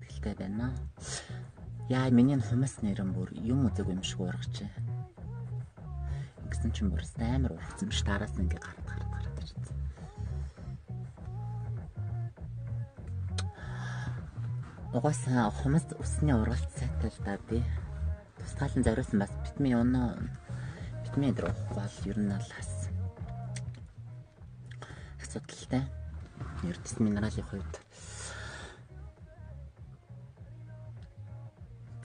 итгэлтэй байна. Яа, миний хумс нэрэн бүр юм үзэг юм шиг урагч. Ингэсэн чинь бүр амар урагцсан биш, тараас нь ингээ гараад ирсэн. Угаасаа хумс өсний ургалт сайтай л да би. Тусгаалan зориулсан бас витамин дээр уухвал ер нь л хас асуудалтай. Эрдэс минералын хувьд.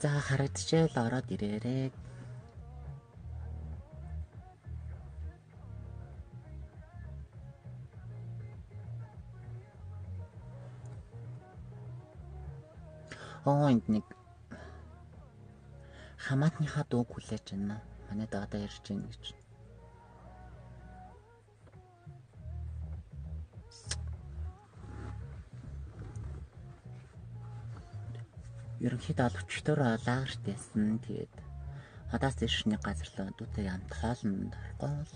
За харагдчихэл ороод ирээрээ. Энд нэг хамаатныхаа дууг хүлээж байна. Манай даадаа ярьж байна гэж. Ерөнхийдөө олгочтойр лагерт ясан. Тэгээд одоос дэш нэг газар л дүүтэй ямт хоолнд оргоол.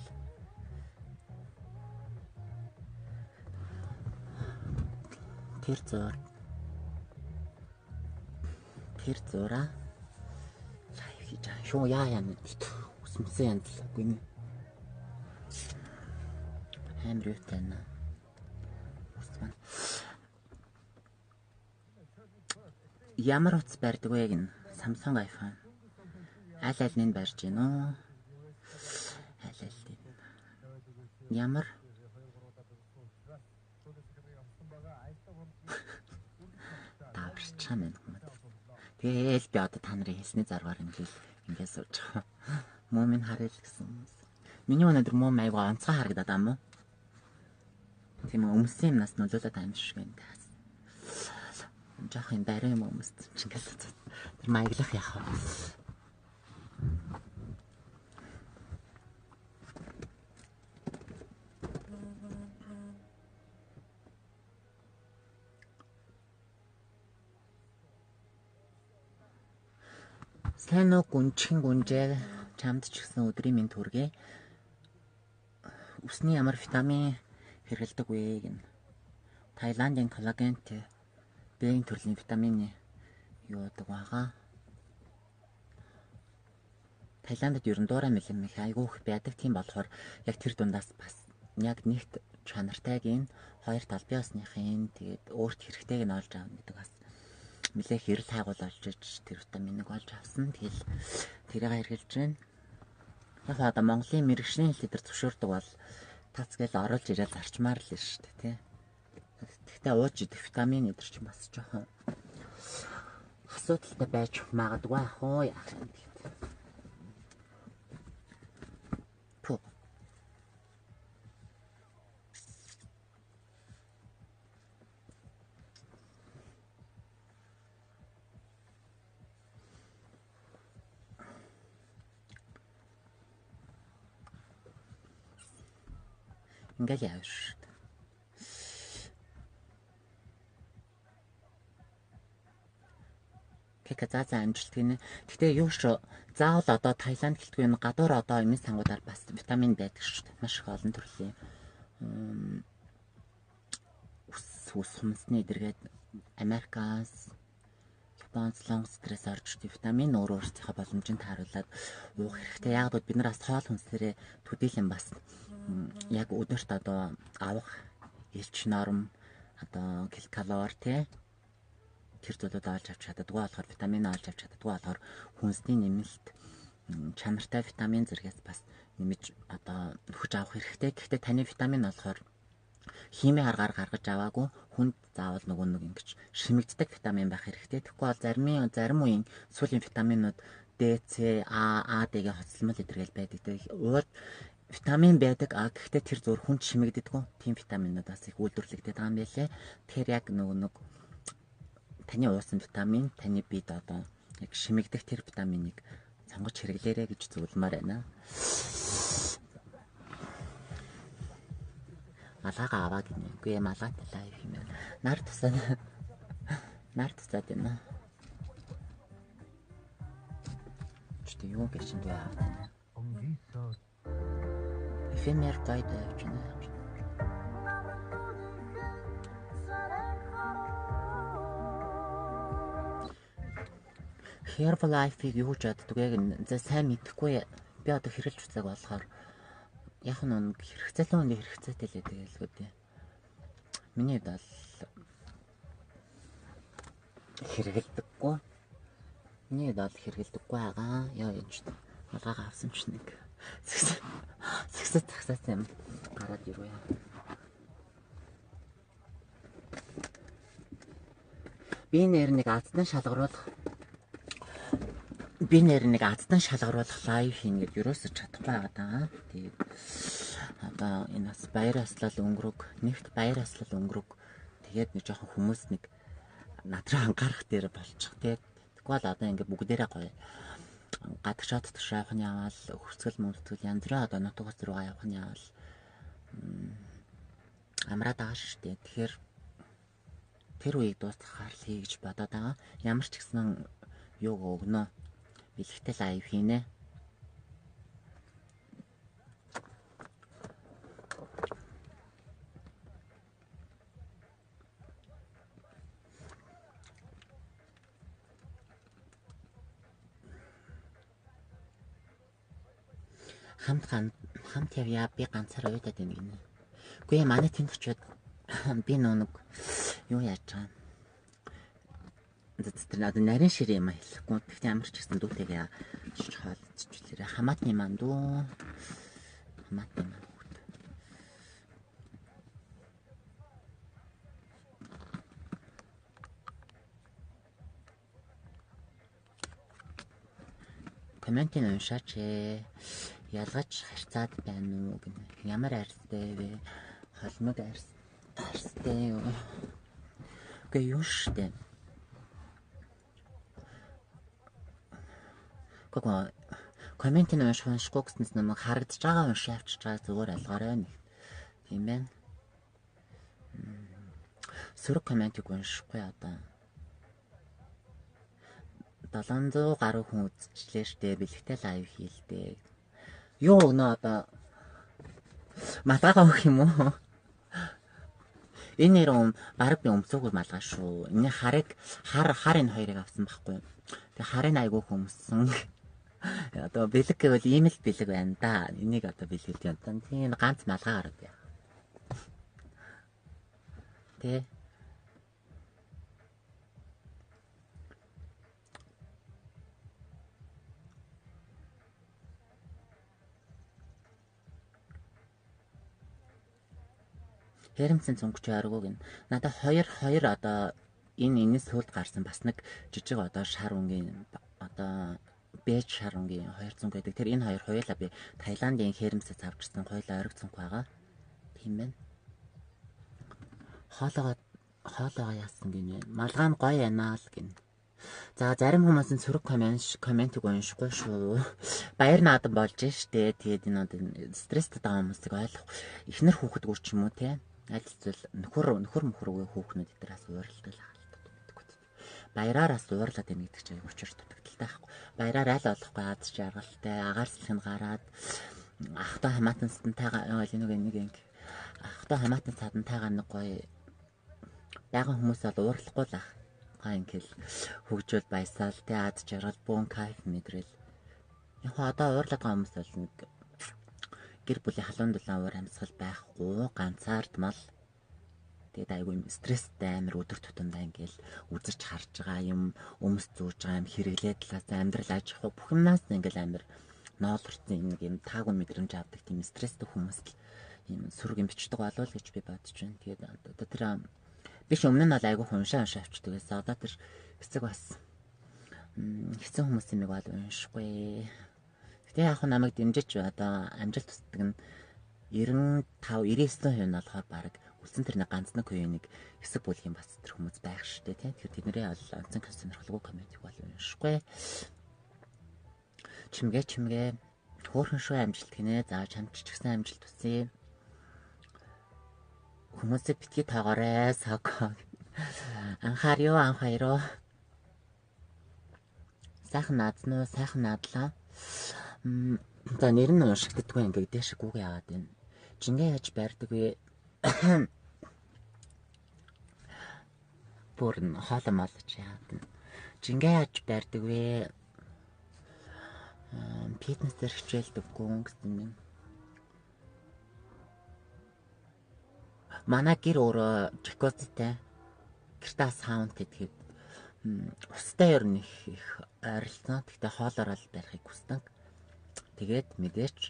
Тэр зураа лайв хийж байгаа. Шуу яа яна үсмсэн янзлаагүй нэ. Амар юутай нэ. Ямар утас барьдаг вэ гин? Samsung iPhone. Аль нь барьж гин үү? Ямар таварчаа мэн хүмүүс. Тэгээл би одоо та нарын хэлсний заргаар ингээд сууж байгаа. Муу минь харъя л гэсэн. Миний өнөөдөр муу айгаа онцгой харагдаад байгаа юм уу? Тийм өмсөн юмнаас нөлөөлөд байгаа юм шиг байна. Жах юм барай юм өмсд чинь гэсэн. Тэр маяглах яах вэ? Сайн уу гүнчгэн гүнжээ чамд ч гэсэн өдрийн минь төргий. Усны ямар витамин хэрэглэдэг вэ гин. Таиландын коллагентэй Б төрлийн витамин юудаг байгаа. Таиландд ер нь дуурай мэлэн их айгүй их байдаг. Тийм болохоор яг тэр дундаас бас яг нэгт чанартайг энэ хоёр тал бие усныхын тэгээд өөрт хэрэгтэйг нь олж аавна гэдэг бас нэлээ хэрэл хайгуул олж иж тэр витаминыг олж авсан. Тэгэл тэрийг хэрэгжилж байна. Яг одоо Монголын мэрэгжлийн хэлтээр зөвшөөрдөг бол тац гээл оруулж ирэл зарчмаар л шүү дээ тий. Гэхдээ ууж идэх витамин эдэр ч бас жоохон асуудалтай байж магадгүй ах уу яах юм бэ? Пу. Ингээл яаш. Кека заазаа амжилт гинэ. Гэхдээ юу ч заавал одоо Таиланд гэлтгүй юм гадуур одоо эмийн сангуудаар бас витамин байдаг шүү дээ. Маш их олон төрлийн ус хүнсний эдэргээд Америкаас Японоос лонг стресс орж витамин өөр өөрсдийнхээ боломжинд тааруулаад уух хэрэгтэй. Яг бол бид нар бас хоол хүнсээрээ төдийлөн бас яг өдөрт одоо авах элч норм одоо килокалори тий тэр зүйлүүд олж авч чаддаггүй болохоор витамин олж авч чаддаггүй болохоор хүнсний нэмэлт чанартай витамин зэрэгс бас нэмж одоо нөхөж авах хэрэгтэй. Гэхдээ таны витамин болохоор химийн аргаар гаргаж аваагүй хүнд заавал нөгөө нэг ингэж шимэгддэг витамин байх хэрэгтэй. Тэгэхгүй бол зарим үеийн сүүлийн витаминууд D, C, A, D-гийн хоцлмол эдэргээл байдаг. Уул витамин байдаг гэхдээ тэр зур хүнд шимэгддэггүй тийм витаминуудаас их үйлдвэрлэгдээд байгаа юм байлээ. Тэгэхээр яг нөгөө таны уусан витамин таны биед одоо яг шимэгдэх тэр витаминыг сонгож хэрэглээрэй гэж зөвлөмөр байна. Малаага аваа гинэ. Үгүй ээ малаатай лайв юм байна. Нар тусаад байна. Чи юу гэж юм бэ? Эфемер гайд явж байна. Herbalife-ийг юу ч яддгүйг за сайн мэдэхгүй би одоо хэрэглэж үзээг болохоор яг нэг хэрэгцээтэй хүнд хэрэгцээтэй л гэдэг л үү. Миний хувьд бол хэрэгэлдэггүй. Миний хувьд бол хэрэгэлдэггүй байгаа. Яа юм ч малгайгаа авсан ч нэг сагсаас юм гараад ирвэ. Би нэр нэг аздан шалгаруулах лайв хийнэ гэд ерөөсөж чадахгүй байгаа даа. Тэгээд одоо энэ бас баяр ёслол өнгөрөг, нэгт баяр ёслол өнгөрөг. Тэгээд нэг жоохон хүмүүс нэг надраа анхаарах дээр болчих тэгээд тэгвэл одоо ингээд бүгдээрээ гоё гадагшаад тушаа явах нь яваал хөрцгөл мөрцгөл янз бүрийн одоо нутгаас руугаа явах нь яваал амраад байгаа шүү дээ. Тэгэхээр тэр үеийг дуусгахаар л хий гэж бодоод байгаа. Ямар ч гэсэн юуг өгнө бэлгтэй лайв хийнэ. хамт явъя би ганцаараа уйдаад байна гинэ. Үгүй манай тэнд очиод би нэг юу яаж байгаа. Тэр надад нарийн ширээ юм хэлэхгүй. Тэгтээ ямар ч гэсэн дүүтэйгээ хоолцчихлээ. Хамаатны ман дүү. Хамаатны ман. Комментиг уншаач. Ялгаж харьцаад байна уу гэнэ. Ямар арьстай вэ? Холмог арьстай юу? Үгүй юу штэ. Комментиг уншихгүй гэснээр намайг харагдаж байгаа уншаа авчиж байгаа зүгээр алгаарай нэг. Тийм байна. Сөрөг комментиг уншихгүй одоо. 700 гаруй хүн үзчихлээ штэ. Бэлгтэй лайв хийлдэ. Юу нөө одоо малгайгаа өгөх юм уу? Энэ нэром баг би өмсөөгүй малгай шүү. Энэ хар энэ хоёрыг авсан байхгүй. Тэгээ харын айгуу хөмсөн. Одоо бэлэг гэвэл ийм л бэлэг байна да. Энийг одоо бэлгэлт юм. Тийм ганц малгай гараад яа. Тэ Хэрэмсэн цөнгөч аргууг нь надад хоёр одоо энэс сүлд гарсан бас нэг жижиг одоо шар өнгийн одоо бэж шар өнгийн 200 гэдэг. Тэр энэ хоёр хоёулаа би Таиландын хэрэмсээс авчирсан хоёулаа ориг цонх байгаа. Тийм байна. Хоолоо яасан гинэ. Малгай нь гоё байна л гин. За зарим хүмүүсийн сөрөг комментиг уншихгүй шүү. Баяр наадам болж штэ. Тэгээд энэ одоо стресстэй байгаа хүмүүсийг ойлгох. Эхнэр хүүхэд гүр ч юм уу те. Аль зүйл нөхөр үгүй хүүхнүүд эдгээрээс уурладаг л хаалт. Баяраараас уурлаад байна гэдэг чинь учир дутагдaltaй байхгүй. Баяраар аль болохгүй аз жаргалтай агаарслах нь гараад ахтай хамаатан садантайгаа нэг ахтай хамаатан садантайгаа нэг гоё ягаан хүмүүс бол уурлахгүй л ах. Гай ингээл хөгжөөл баясаал тэ аз жаргал бүүн кайф мэдрэл. Яг одоо уурлаад байгаа хүмүүс бол нэг гэр бүлийн халуун дулаан уур амьсгал байхгүй ганцаардмал тэгээд айгүй стресстэй амир өдөр тутамдаа ингээл үзэрч харж байгаа юм өмс зүүж байгаа юм хэрэглээд талаас амьдрал аж ахуй бүх юмнаас ингээл амир ноолорсон нэг юм таагүй мэдрэмж авдаг тийм стресстэй хүмүүс л юм сүрэг юм бичдэг болов гэж би бодож байна. Тэгээд одоо тэр биш өмнө нь бол айгүй уншаа авчдаг гэсэн. Одоо тэр хэсэг бас хэцүү хүмүүсийн нэг бол уншихгүй. Тэгээ яг намайг дэмжиж одоо амжилт тусдаг нь 99% нь болохоор баг үлсэн тэрний ганц нэг хувийн нэг хэсэг бүлгийн бас тэр хүмүүс байх шүү дээ тийм. Тэгэхээр тэднэрээ бол онцон сонирхолгүй комментиг бол уншихгүй. Чимгээ хөөрхөн шүү амжилт гинэ. За чамч ч гэсэн амжилт хүсье. Хүмүүсээ битгий таагаарай саг. Анхаарё анх хоёроо. Сайхан наадсан уу? Сайхан наадлаа. За нэр нь уншигддаггүй ингээд дэшиг үг яагаад байна. Жингээ яаж байрдаг вэ? Бүр хоолой молож яагаад. Жингээ яаж барьдаг вэ? Фитнесээр хичээлдэггүй гэсэн юм. Манай гэр өөрөө жакузитай. Гэртээ саунд гэдэг. Устай ер нь их ойролцоо. Гэхдээ хоолоор л барихыг хүсдэг. Тэгээд мэдээч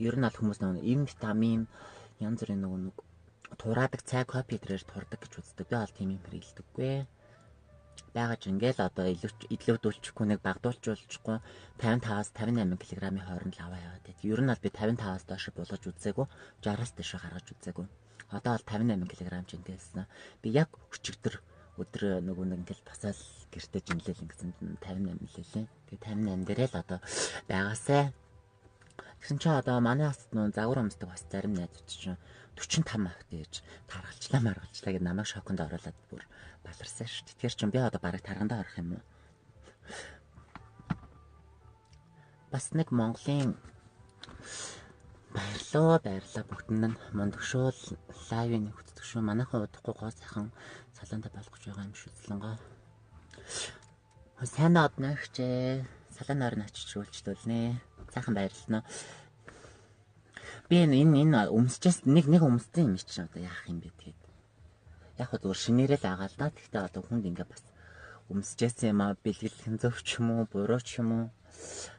ер нь аль хүмүүс нэг витамин янз бүрийн нэг тураадаг цай кофе тэрээр турдаг гэж үздэг. Би бол тийм юм хэрэглэдэггүй. Байгаж ингээл одоо илүүдүүлчихгүй нэг багдуулчихгүй 55-аас 58 кг-ийн хооронд л аваа яваад байт. Ер нь бол би 55-аас доош болгож үзээгүй, 60-аас дээш гаргаж үзээгүй. Одоо бол 58 кг жингээсэн. Би яг өдөр нөгөө нэг ингээл басаал гэртээ жинлээл ингэсэн 58 лээ. Тэгээ 58 дээрээ л одоо байгаасай. Тэгсэн чи одоо манайс нөө загвар өмсдөг бас зарим найзууд чинь 45 авт ээж таргалчлаа маргалчлаа гэж намайг шоконд оруулаад бүр баларсан шүү дээ. Тэгэхээр чинь би одоо бараг таргандаа орох юм уу? Бас нэг Монголын баярлаа бүгдэнд нь мундагшуул лайвыг нэгтгэдэг шүү. Манайхан удахгүй гоо сайхан салаанда болгож байгаа юм шүү зэлэнгоо. Сайн одно хчээ. Салаан орн очиж үйлчлүүлнэ. Сайхан баярлалаа. Би энэ өмсчээс нэг өмссөн юм чинь одоо яах юм бэ тэгээд. Яг хөө зүгээр шинээрээ л агаал да. Гэхдээ одоо хүнд ингээ бас өмсчээсэн юм аа бэлгэлхэн зөв ч юм уу, буруу ч юм уу.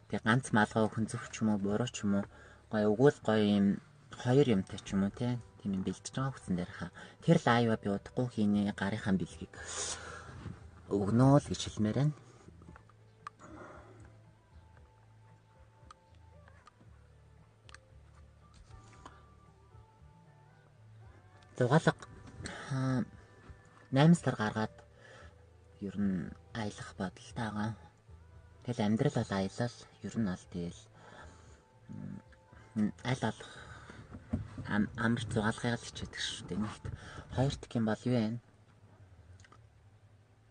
Тэгээ ганц малгай өхөн зөв ч юм уу, буруу ч юм уу. Гой өгөөл гоё юм хоёр юмтай ч юм уу тийм юм бэлдэж байгаа хүсэн дээр хаа. Тэр лайва би удахгүй хийнэ гарынхаа бэлгийг өгнөө л гэж хэлмээр байна. Зугаалга 8 сар гаргаад ер нь аялах бодолтойгоо. Тэгэл амьдрал бол аялал ер нь аль тэгэл аль алах амар зугаалгыг л хичээдэг шүү дээ. Нэгт хоёр дэх юм бол юу вэ?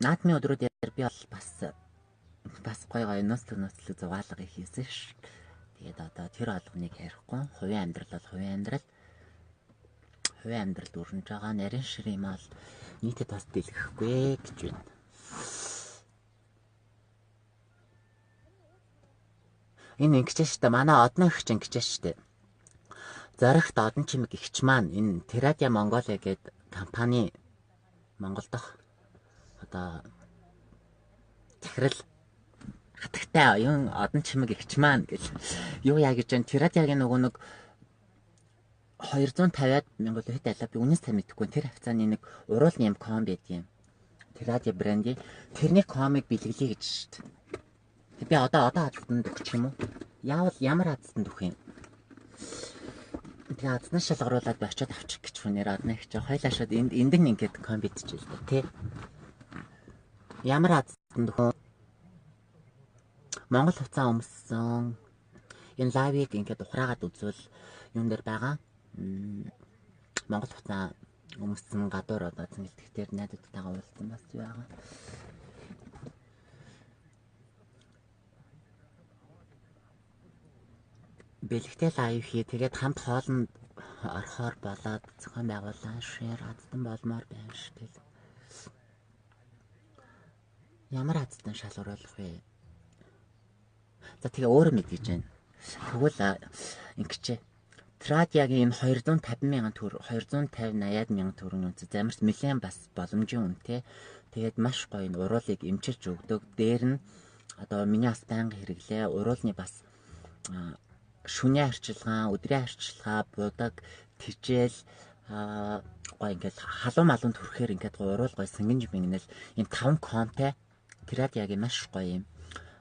Наадмын өдрүүдээр би бол бас гоё нууцлог зугаалга хийсэн ш. Тэгээд одоо тэр алгныг ярихгүй. Хувийн амьдрал бол хувийн амьдрал. Хувийн амьдралд өрнөж байгаа нарийн шир юм аа нийтэд бас дэлгэхгүй гэж байна. Энэ ингэжээ штэ манай одны ихч ингэжээ штэ. Зоригт одон чимэг ихч маань энэ Terradia Mongolia гэдэг компани Монгол дахь одоо захирал хатагтай оюун одон чимэг ихч маань гэж юу яа гэж энэ Terradia-гийн нөгөө нэг 250-аад мянган хэд алаа би үнээс сайн мэдэхгүй. Тэр хавцааны нэг уруулны юм ком байдгийн. Terradia брендийн тэрний комыг бэлгэлээ гэж штт. Би одоо хацтанд өгч юм уу? Яавал ямар хацтанд өгөх юм? Тэгээ хацнаа шалгаруулад би очиод авчих гэж хүнээр одны их чи хойлоо шууд эндэн ингээд ком битчихээ л да тий. Ямар хацтанд өгөх? Монгол хувцас өмссөн. Энэ лайвыг ингээд ухраагаад үзвэл юм дээр байгаа. Монгол хувцас өмссөн гадуур одоо зингэлтгэхтэр найдвартайгаа уулзсан бас байгаа. Бэлэгтэй лайв хий тэгээд хамт хоолнд орохоор болоод зохион байгуулан шеэр хацдан болмоор байна шүү дээ. Ямар хацдан шалгаруулах вэ? За тэгээ өөрөө мэдээж байна. Тэгвэл ингэчээ. Terradia-гийн 250 мянган төгрөг 250-80 мянган төгрөгийн үнэтэй замарч нэлээд бас боломжийн үнэтэй. Тэгээд маш гоё уруулыг эмчилж өгдөг. Дээр нь одоо миний бас байнга хэрэглээ. Уруулны бас шүний арчилгаа, өдрийн арчилгаа, будаг, тижэл гоё ингээд халуун малуун төрөхээр ингээд уруул гоё сэнгэнж мэгнэл ийм 5 комтай Terradia-гийн маш гоё юм.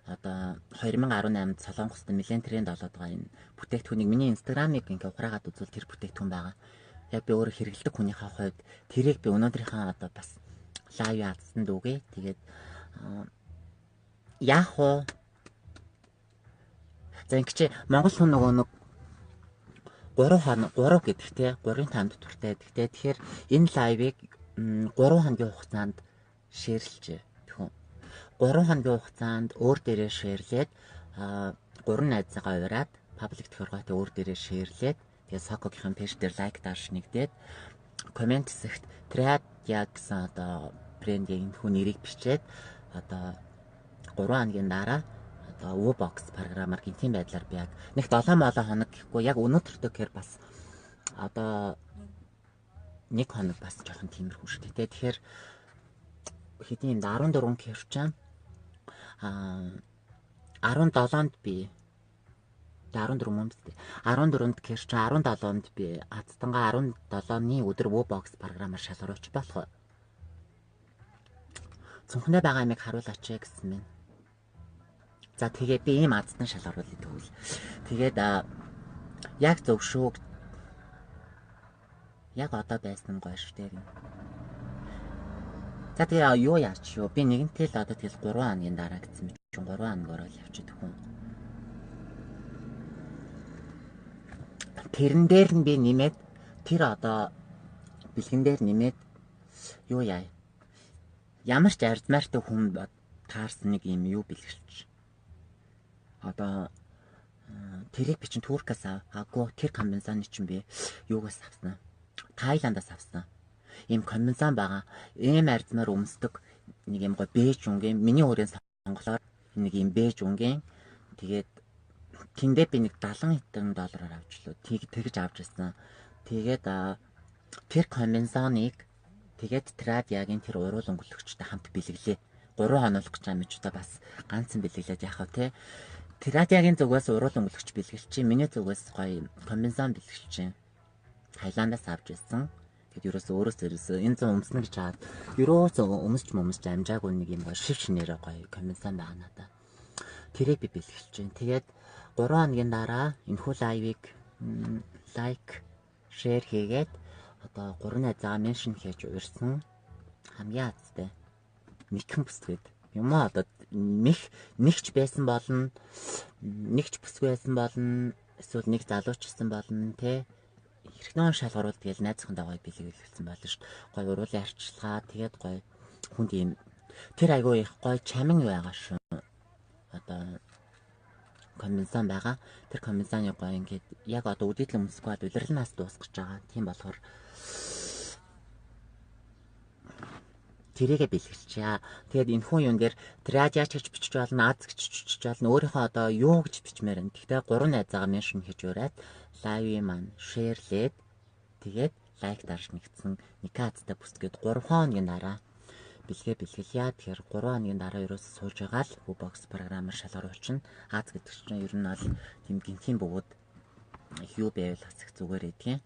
Одоо 2018-д Солонгост нэлээд тренд болоод байгаа энэ бүтээгдэхүүнийг миний инстаграмыг ингээ ухраагаад үзвэл тэр бүтээгдэхүүн байгаа. Яг би өөрөө хэрэглэдэг хүнийхээ хувьд тэрийг би өнөөдрийнхээ одоо бас лайв хацсанд үгээ. Тэгээд яах вэ? За ингэчээ Монгол хүн нөгөө нэг 3 гэдэг те 3-5 дуртай. Тэгэхээр энэ лайвыг 3 хоногийн хугацаанд шеэрлж 3 хоногийн хугацаанд өөр дээрээ шеэрлээд 3 найзаагаа ураад паблик тохиолгоотой өөр дээрээ шеэрлээд тэгээ Soko-гийн пэйж дээр лайк дарж нэгдээд комент хэсэгт Terradia гэсэн одоо брендийн хүн нэрийг бичээд одоо 3 хоногийн дараа одоо U-Box програмаар гинтийн байдлаар би яг нэг 7 хоног гэхгүй яг өнөөдөртөө гэхээр бас одоо 1 хоног бас жоохон тиймэрхүү шүү дээ. Тэгэхээр хэдийн 14 кэрчэн 17-нд би 14 мөн дээ. 14-нд кэрч 17-нд би Азтангаа 17-ны өдөр U-Box програмаар шалгаруулж болох. Цүнхнээ байгаа юмыг харуулаач гэсэн мэн. За тэгээд би ийм Азтан шалгаруулъя тэгвэл. Тэгээд яг зөв шүү. Яг одоо байсан гоё шүү дээ. За тэгээ юу яач шүү. Би нэгэнтэл одоо тэгэл 3 хоногийн дараа гэсэн мэт чинь 3 хоногоор л явчих хүн. Тэрэн дээр нь би нэмээд тэр одоо бэлгэн дээр нэмээд юу яа. Ямар ч арзмаартай хүн таарсан нэг юм юу бэлгэлч. Одоо тэрийг би чинь Туркаас агуу тэр комбинзаны чинь би юугаас авсан. Тайландаас авсан. Ийм комбинзан байгаа. Ийм арзмаар өмсдөг нэг юм гоо бэж үнгийн миний өөрийн сонголоор нэг юм бэж үнгийн тэгээд тэндээ би нэг $70 авчлаа. Тэгж авч ирсэн. Тэгээд тэр комбинзоныг тэгээд Традиагийн тэр уруул өнгөлөгчтэй хамт бэлгэлээ. 3 хоног гэж юм ч удаа бас ганцхан бэлгэлээд яхав те. Традиагийн зүгээс уруул өнгөлөгч бэлгэлч, миний зүгээс гоё комбинзон бэлгэлч. Таиландаас авч ирсэн. Тэгэд ерөөсөө энэ зам өмснө гэж хаад ерөөсөө өмсч амжаагүй нэг юм гоё шив шинээрээ гоё комбинзон байгаа надаа. Тэрийг би бэлгэлж чинь. Тэгээд 3 хоногийн дараа энэхүү лайвыг лайк, шеэр хийгээд одоо 3 найзаа меншн хийж уурсан хамгийн азтай нэгэн бүсгээд юм аа одоо нэгч байсан болно, нэгч бүсгүй байсан болно, эсвэл нэг залуучсан болно те. Хэрхэн шалгаруулт гээл найзхандаа гоё бэлгэлсэн болно шүү дээ. Гоё уруулын арчилгаа тэгээд гоё хүнд юм тэр айгүй их гоё чамин байгаа шүү. Одоо комбинзон байгаа. Тэр комбинзоны гоё ингээд яг одоо үдээдлэн өмсөхгүй бол улирлнаас дуусгаж байгаа. Тийм болохоор тэрийгэ бэлгэлчихье. Тэгээд энэ хүн юм дээр Традиач гэж бичиж болно, Аз гэж бичиж болно. Өөрийнхөө одоо юу гэж бичмээр энэ. Гэхдээ 3 найзаагаа меншн хийж ураад лайвын маань шеэрлээд тэгээд лайк дарж нэгтсэн нэг Азтай бүсгээд 3 хоногийн дараа бэлгэлье. Тэгэхээр 3 хоногийн дараа ерөөсөө сууж байгаа л U-Box програмаар шалгаруулчихна. Аз гэдэг чинь ер нь бол тийм гинтийн бөгөөд юу байвал бас их зүгээр эдгийн.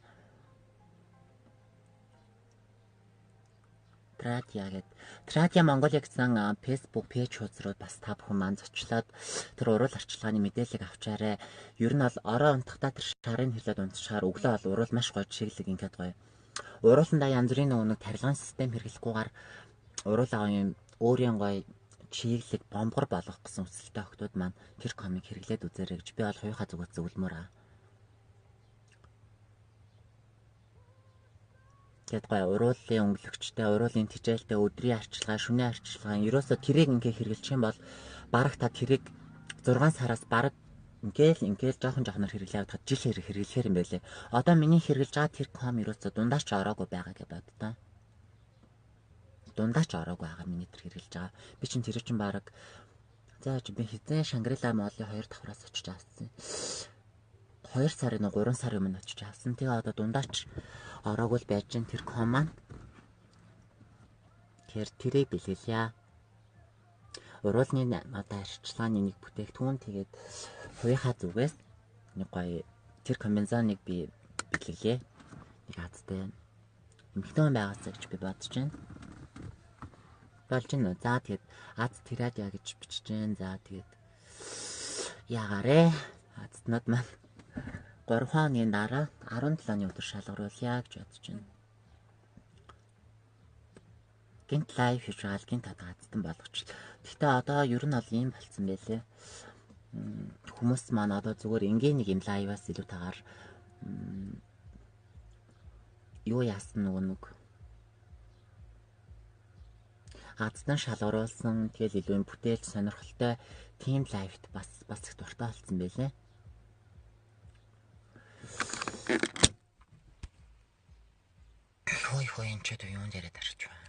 Традиа Монголиа гэсэн Facebook пэйж хуудас руу бас та бүхэн маань зочлоод тэр уруул арчилгааны мэдээллийг авчаарай. Ер нь бол ороо унтахтаа тэр шарын хилээд унтчихаар өглөө бол уруул маш гоё чиглэг ингээд гоё. Урууландаа янз бүрийн нэг тарилгын систем хэрэглэхгүйгээр уруулаа юм өөрийн гоё чиглэг бомбгор болгох гэсэн хүсэлтэй охтууд маань тэр комыг хэрэглээд үзээрэй гэж би бол хоёухаа зүгээс зөвлөмөр аа. Тэгээд гоё уруулын өнгөлөгчтэй, уруулын тижээлтэй, өдрийн арчилгаа, шөнийн арчилгаа ерөөсө тэрийг ингээ хэрэглэх юм бол бараг та тэрийг 6 сараас бараг ингээл жоохон хэрэглээ аваад жил хэрэглэхээр юм байлээ. Одоо миний хэрэглэж байгаа тэр ком ерөөсө дундаач ороогүй байгаа гэж боддоо. Дундаач ороогүй байгаа миний тэр хэрэглэж байгаа. Би чинь тэр чинь бараг зааж би хизээ Шангрила молын 2 давхраас очиж авсан. 2 сарын 3 сарын өмнө очиж авсан. Тэгээ одоо дундаач ороогүй л байж гэн тэр ком маань. Тэгэхээр тэрийг бэлгэлье. Уруулны одоо арчилгааны нэг бүтээгдэхүүн тэгээд хоёухаа зүгээс нэг гоё тэр комбинзоныг би бэлгэлье. Нэг Азтай эмхтэн байгаасаа гэж би бодож байна. Болж байна. За тэгээд Аз Традиа гэж бичиж байна. За тэгээд ягаарэ Азнууд маань 3 хоногийн дараа 17-ны өдөр шалгаруулъя гэж бодож байна. Гинт лайв хийж байгаа гинт Азтан болгоч. Гэхдээ одоо ер нь бол ийм болцсон байлээ. Хүмүүс маань одоо зүгээр ингийн нэг юм лайваас илүүтэйгээр юу яасан нэг Азтан шалгаруулсан тэгэл илүү юм бүтээлч сонирхолтой тим лайвт бас их дуртай болсон байлээ. Хой энэ ч юу юм дээр дарж байна.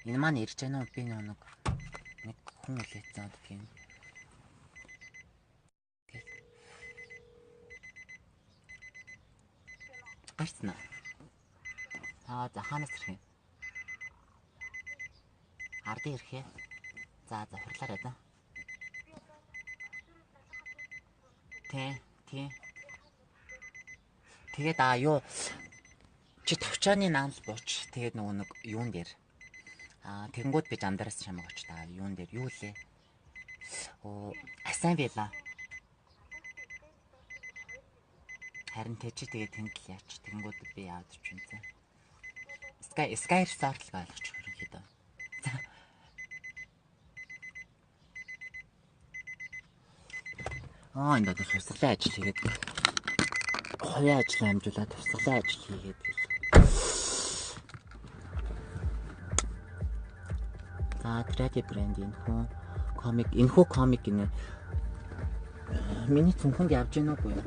Энэ маань ирж байна уу? Би нэг хүн үлээсэн гэх юм. Гарцна. За хаанаас ирэх юм? Ардын ирэх юм. За хурлаарай да. Тий. Тэгээд юу чи товчооны наамл бууч. Тэгээд нөгөө нэг юун дээр. Тэнгүүд би замдараас чамаг очиж та юун дээр юу лээ? Асан вила. Харин тэ чи тэгээд тэнд л яач. Тэнгүүд би яад ч юм зэ. Sky Resort л ойлгож ерөнхийдөө. Энэ одоо тусгалын ажил хийгээд хоёрын ажлаа амжуулаад тусгалын ажил хийгээд Tradi брэнд энэхүү комик гинэ. Миний цүнхэнд явж гин үгүй юу?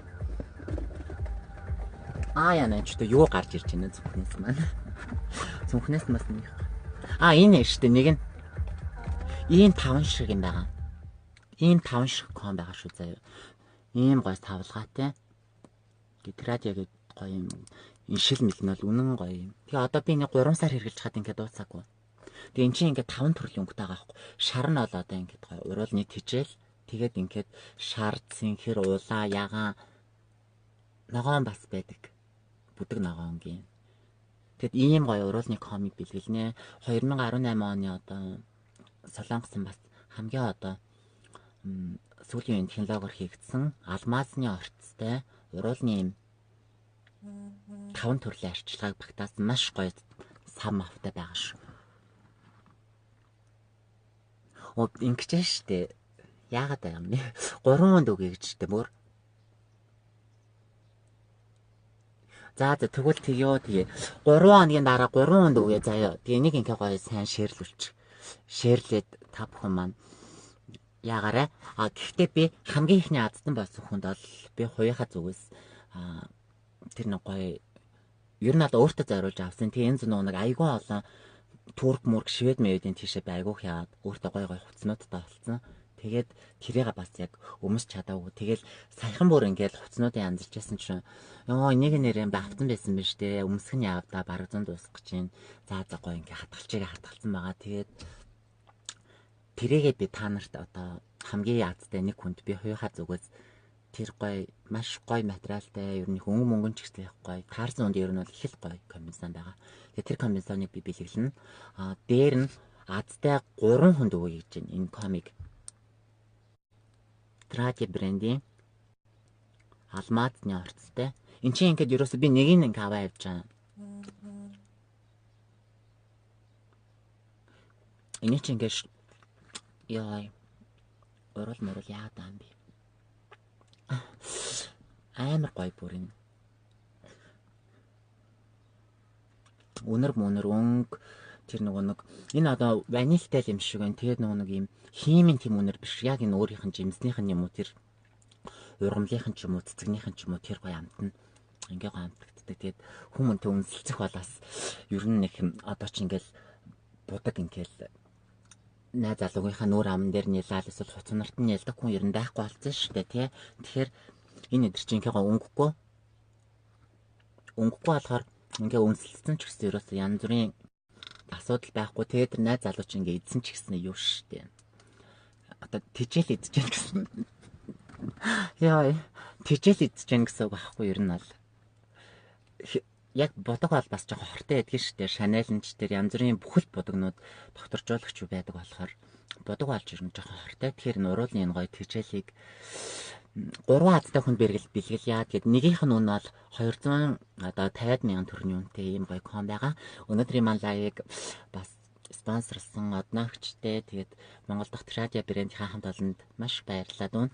Яна ч юу гарч ирж байна цүнхнээс маань. Цүнхнээс бас нэг. Энэ штэ нэг нь ийм 5 шиг юм байгаа. Ийм 5 шиг ком байгаа шүү заяа. Ийм гой тавлгаатай. Трadi гэдэг гоё юм. Энэ шил мэл нь бол үнэн гоё юм. Тэгээ одоо би нэг 3 сар хэрглэж хаад ингээд дуусаагүй. Тэгээ эн чинь ингээд 5 төрлийн өнгөтэй байгаа байхгүй. Шар нь бол одоо ингээд гоё уруулны тижэл. Тэгээд ингээд шар, цэнхэр, улаа, ягаан ногоон бас байдаг. Бүдэг ногоонгийн. Тэгэд ийм гоё уруулны комик бэлгэлнэ. 2018 оны одоо Солонгосын бас хамгийн одоо сүүлийн үеийн технологиор хийгдсэн алмазны орцтой уруулны юм 5 төрлийн арчилгааг багтаасан маш гоё сам автай байгаа шүү. Ингэж штэ. Яагаад байгаа юм бэ? 3 хонд үгүй гэж штэ бүр. За тэгвэл тэгээ 3 хоногийн дараа 3 хонд үгээ заяа. Тэгээ нэг ингээ гоё сайн шеэрлүүлчих. Шеэрлээд та бүхэн маань яагаарай. Гэхдээ би хамгийн ихний аздан болсон хүнд бол би хуяхаа зүгээс тэр нэг гоё ер нь одоо өөртөө зориулж авсан. Тэгээ энэ зүүн нэг айгүй олон турк мурк швед мэвдийн тийшээ би айгүйх яагаад өөртөө гоё хуцнуудтай болсон. Тэгээд тэрийг бас яг өмсч чадаагүй. Тэгэл саяхан бүр ингээд хуцнуудын янзарч байсан чинь энийг нэрэн бавтсан байсан биз дээ. Өмсөх нь явдаа бараг 100 дуусах гэж байна. За гоё ингээд хатгалцсан байгаа. Тэгээд тэрийгээ би та нарт одоо хамгийн яадтай нэг хүнд би хуйхаа зүгээс тэр гоё маш гоё материалтай ер нь мөнгөн ч гэсэн их гоё. Таарсан үнд ер нь бол их л гоё комбинацион байгаа. Тэгээд тэр комбинационыг би бэлгэлнэ. Дээр нь азтай 3 хүнд өгье гэж байна. Энэ комик Tradi брендийн алмазны орцтой. Энд чинь ингээд ерөөсөө би нэг нь аваа явж байгаа. Энэ чинь ингээд яа морол яагаад юм бэ? Амар гоё бүрэн. Өнөр өнгө тэр нэг энэ одоо ванильтай юм шиг байна. Тэгээд нэг юм химийн тийм өнөр биш. Яг энэ өөрийнх нь жимснийх нь юм уу тэр ургамлынх нь ч юм уу цэцэгнийх нь ч юм уу тэр гоё амтна. Ингээ гоё амтагддаг. Тэгээд хүмүүнтэй үнсэлцэх болоос ер нь нэг одоо ч ингээл будаг ингээл найз залуугийнхаа нүүр амн дээр нялал эсвэл хуц нарт нь ялдаг хүн ер нь байхгүй болсон шүү дээ тий. Тэгэхээр энэ өдөр чинь ингээ гоё өнгөхгүй болохоор ингээ үнсэлцсэн ч гэсэн ерөөсөө янз бүрийн асуудал байхгүй. Тэгээд тэр найз залууч ингээ эдсэн ч гэсэн юу штэ. Одоо тижэл эдэж гэн гэсэн. Яа, тижэл эдэж гэн гэсэн үг байхгүй ер нь бол. Яг будаг бол бас жоохон хортой байдаг штэ. Шанелнч тэр янз бүрийн бүхэл будагнууд докторжуулагч байдаг болохоор будаг болж ер нь жоохон хортой. Тэгэхээр нуруулны энэ гоё тижэлийг 3 азтай хүнд бэлгэл яад гэд нэгийнх нь үн бол 200 одоо 50,000 төгрөгийн үнэтэй ийм гоё ком байгаа. Өнөөдрийн маань лайвыг бас спонсорлсон одноогчтэй тэгээд Монгол дахь Tradi брэндийн хамт олонд маш баярлалаа дүүн.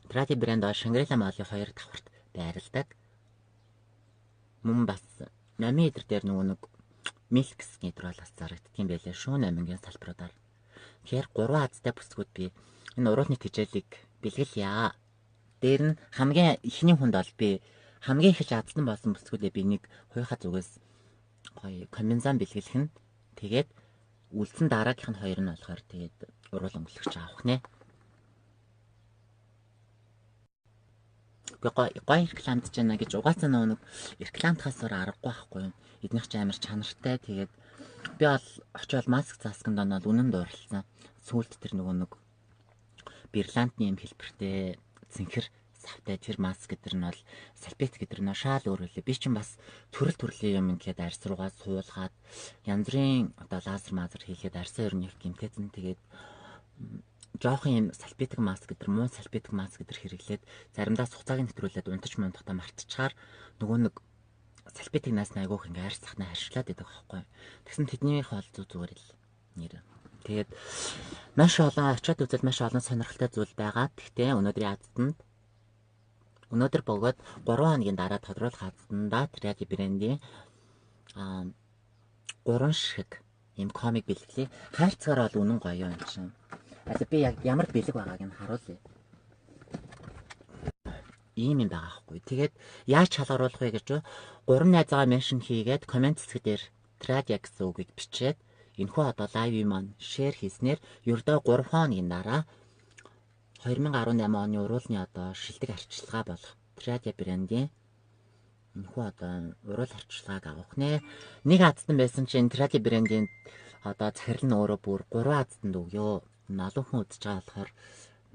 Tradi брэнд Шангрила Молын 2 давхарт байрладаг. Мөн бас 8 идэр дээр нэг милкс гэдэр бол бас зарагддаг юм байлээ шүү 8-гийн салбаруудаар. Тэгэхээр 3 азтай бүсгүүд би энэ уруулны тижэлийг бэлгэлье. Дээр нь хамгийн ихний хүнд бол би хамгийн их аздан болсон бүсгүүдээ би нэг хуйхаа зүгээс гоё комбинацион бэлгэлэх нь тэгээд үлдсэн дараагийнх нь хоёр нь болохоор тэгээд уруул өнгөлөгч авах нэ. Гой рекламдж байна гэж угаасаа нэг рекламтахаас өөр аргагүй байхгүй юм. Эднийх ч амар чанартай. Тэгээд би бол очиод маск засканд оноод үнэн дуурлсан. Сүүлд тэр нөгөө нэг Берландны юм хэлбэртэй цэнхэр савтай тэр маск гэдэр нь бол салфет гэдэр нь шаал өөр үлээ. Би чинь бас төрөл төрлийн юм ингээд арьс руугаа суулгаад янз бүрийн одоо лазер мазер хийхэд арьсаа ер нь их гимтээсэн. Тэгээд жоохон юм салфетик маск гэдэр муу салфетик маск гэдэр хэрэглээд заримдаа суцааг нэвтрүүлээд унтаж мундахтаа мартчихаар нөгөө нэг салфетик нас айгуух ингээ арьс сахнаа харшлаад байдаг байхгүй. Тэгсэн тэднийх бол зүгээр л нэр. Тэгээд маш олон очиод үзэл маш олон сонирхолтой зүйл байгаа. Гэхдээ өнөөдөр бөгөөд 3 хоногийн дараа тодруулах хацсандаа Tradi брендийн 3 шиг юм комик бэлгэлээ. Хайрцгаар бол үнэн гоё юм чинь. Also би яг ямар бэлэг байгааг нь харуулъя. Ийм юм байгаа хгүй. Тэгээд яаж шалгаруулах вэ гэж 3 найзаагаа меншн хийгээд комент хэсгээр Tradi гэсэн үгийг бичээд энэхүү одоо лайв маань шеэр хийснээр ердөө 3 хоногийн дараа 2018 оны уруулны одоо шилдэг арчилгаа болох Tradi брендийн энэхүү одоо уруул арчилгааг авах нэ. Нэг азтан байсан чинь Tradi брендийн одоо захирал нь өөрөө бүр 3 азтанд өгөө. Налуу хүн үзэж байгаа болохоор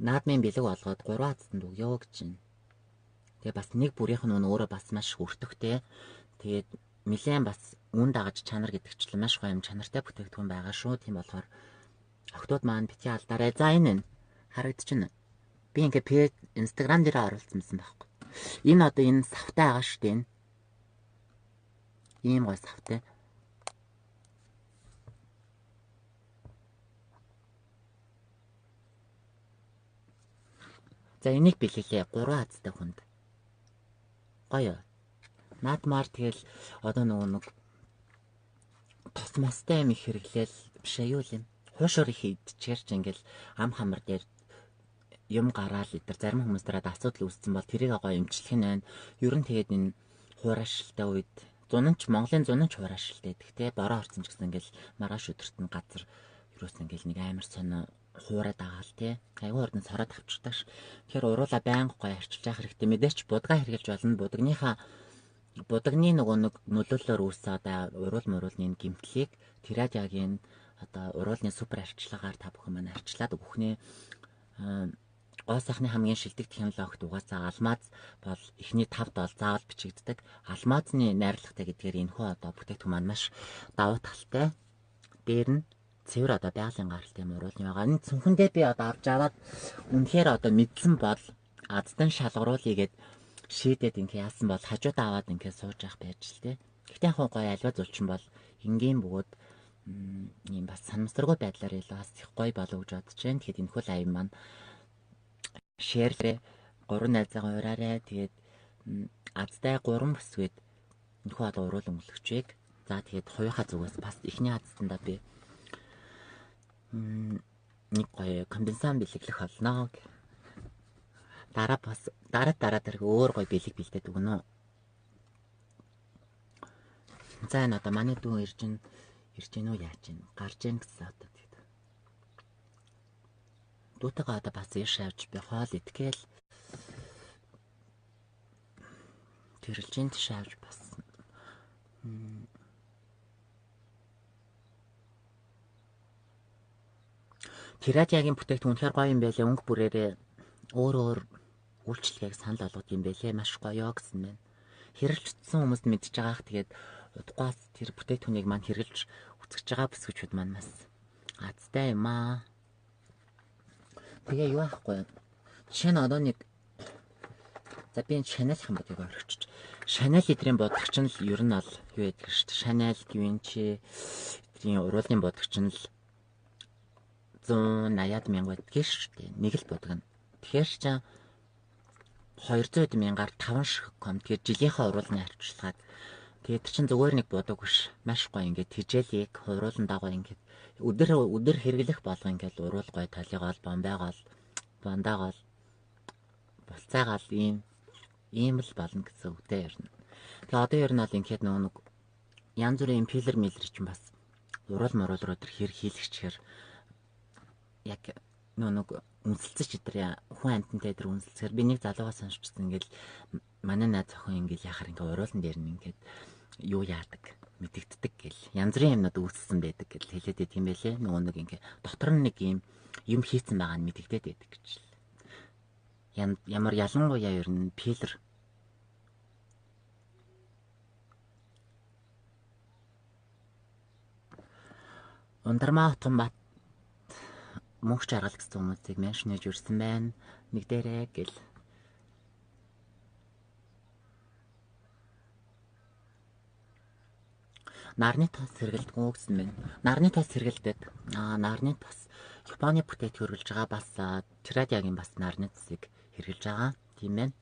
наадмын бэлэг болгоод 3 азтанд өгөө гэж байна. Тэгээ бас нэг бүрийнх нь өөрөө бас маш хүртэгтэй. Тэгээд нэлээд бас үн дагаж чанар гэдэгчлэн маш гоё юм чанартай бүтээгдэхүүн байгаа шүү. Тийм болохоор охтууд маань бити алдаарай. За энэ харагдчихна. Би ингээ Instagram дээр оруулсан байхгүй. Энэ одоо энэ савтай байгаа шүү дээ. Ийм гоё савтай. За энийг бэлгэлээ 3 азтай хүнд. Гоё. Наадмаар тэгэл одоо нэг тос мостой юм их хэрэглээл биш ээ юу юм. Хуушаар их идчихэрч ингээл ам хамар дээр юм гараал идэр зарим хүмүүс дараад асуудал үүссэн бол тэрийг гоё эмчлэх нь байна. Ер нь тэгээд энэ хуурашилтай үед Монголын зунанч хуурашилтай гэхдээ бороо орсон ч гэсэн ингээл маргааш өдөрт нь газар юус ингээл нэг амар сонио хуураад агаал тий. Айгуу ордон сороод авчирдаг ш. Тэгэхээр уруула байнга гоё арчилж явах хэрэгтэй. Мэдээч будгаа хэрглэж болно. Будагны нөгөө нэг нөлөөллөөр үүссэн одоо уруулны гимтлийг Tradi-гийн одоо уруулны супер арчилгаагаар та бүхэн маань арчлаад өгөхнээ. Гоо сайхны хамгийн шилдэг технологид угаасаа алмаз бол эхний 5 дол заавал бичигддэг. Алмазны найрлагтай гэдгээр энэхүү одоо бүтээгдэхүүн маань маш давуу талтай. Дээр нь цэвэр одоо байгалийн гаралтай юм уруулны байгаа. Энэ цүнхэндээ би одоо авч аваад үнэхээр одоо мэдсэн бол аздан шалгаруулъя гэд шийдээд ингээ яасан бол хажуудаа аваад ингээ сууж явах байж л тээ. Гэхдээ яг гоё альва зулчин бол энгийн бөгөөд ийм бас санамсаргүй байдлаар илүү бас их гоё болов гэж бодож байна. Тэгэхээр энэхүү лайв маань шеэрлээ 3 найзаагаа ураарай. Тэгээд азтай 3 бүсгээд энэхүү одоо уруул өнгөлөгчийг. За тэгээд хоёрхаа зүгээс бас эхний азтандаа би нэг гоё конденсан бэлэглэх болно. Дараа тэрг өөр гоё бэлэг бэлдээд өгнө. За энэ одоо манай дүү ирж гин үү яаж гин гарж гин гэсэн одоо тэгээд дүүтэйгээ одоо бас яш авч би хоол итгэл тэрэлж гин тийш авч бас Tradi-гийн бүтээгдэхүүн үнэхээр гоё юм байлээ. Өнгө бүрээрээ өөр үйлчлэгийг санал болгох юм байлээ. Маш гоё гэсэн байна. Хэрэглэгдсэн хүмүүст мэдж байгаах тэгээд удахгүй тэр бүтээгдэхүүнийг маань хэрэглэж үзэж байгаа бүсгүүчүүд маань бас азтай юм аа. Тэгээ юу аахгүй. Жишээ нь одоо нэг за би Chanel хамбатыг орчихч. Chanel эдрийн бодогч нь л ер нь бол юу гэдэг шүү дээ. Chanel, Givenchy эдрийн уруулын бодогч нь л 180 мянга байдаг шүү дээ. Нэг л бодгоно. Тэгэхээр ч 200 мянгаар 5 шиг ком. Тэгэхээр жилийнхээ уруулны арчилгааг. Тэгээд чинь зүгээр нэг бодог биш. Маш гоё ингээд тижээлийг уруулан дагуу ингээд өдөр хэрэглэх болго ингээд уруул гоё талигаал, бомбайгаал, булцаагаал ийм л болно гэсэн үгтэй ярина. Тэгээ одоо ер нь бол ингээд нэг янз бүрийн филлер мэлэр чинь бас урал морол руу тэр хэр хийлгчээр яг нэг үнсэлцэж тэр хүн амтантай тэр үнсэлцээр би нэг залуугаа сонсчихсан ингээл манай найз охин ингээл яхаар ингээ уруулан дээр нь ингээд юу яадаг мэдэгддэг гэл янз бүрийн юмнууд үүссэн байдаг гэл хэлээд байт юм байлээ. Нөгөө нэг ингээ дотор нь нэг юм хийцэн байгаа нь мэдэгдээд байдаг гэж л. Ямар ялангуяа ер нь пилэр Ундармаа хотгон бат мөнх жаргал гэсэн хүмүүсийг меншнэж үрсэн байна. Нэг дээрээ гэл. Нарны тос сэргэлдэггүй гэсэн байна. Нарны тос сэргэлдээд нарны тос Японы бүтээгт хөргөлж байгаа бас Тирадиагийн бас нарны тосыг хэрглэж байгаа. Тийм байна.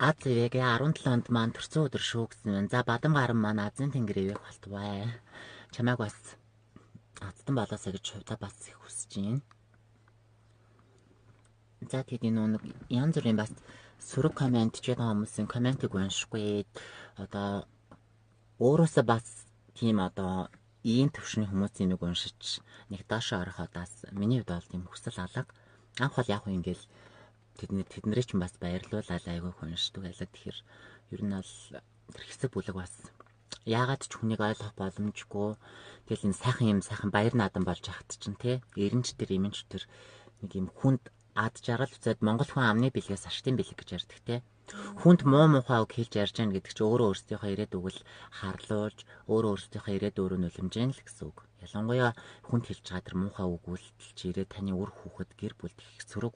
Азэвэгээ 17 онд маань төрсөн өдөр шүү гэсэн байна. За бадам гаран маань Азийн тэнгэр ивэх болтугай. Чамайг бас азтан болоосаа гэж хувьдаа бас их хүсэж байна. За тэгээд энэ нэг янз бүрийн бас сөрөг комент ч байгаа хүмүүсийн комментиг уншихгүй. Одоо өөрөөсөө бас тийм одоо ийм төвшний хүмүүсийн нэг уншиж нэг доошоо орохоодаас миний хувьд бол тийм хүсэл алга. Анх бол яг ингээл тэднэрээ ч бас баярлуулаад айгүй хүншдэг байлаа. Тэгэхээр ер нь бол тэр хэсэг бүлэг бас яагаад ч хүнийг ойлгох боломжгүй. Тэгэл энэ сайхан юм сайхан баяр наадам болж яхад чинь те эренч тэр эмэнч тэр нэг юм хүнд ад жаргал үзээд монгол хүн амны бэлгээс ашигтын бэлэг гэж ярьдаг те. Хүнд муу муухай үг хэлж ярьж байгаа гэдэг чинь өөрөө өөрсдийнхөө ирээдүг л харлуулж өөрөө өөрсдийнхөө ирээдүрөө нөлөмж яана л гэсэн үг. Ялангуяа хүнд хэлж байгаа тэр муухай үг үйлдэл чи ирээд таны үр хүүхэд гэр бүлд их сөрөг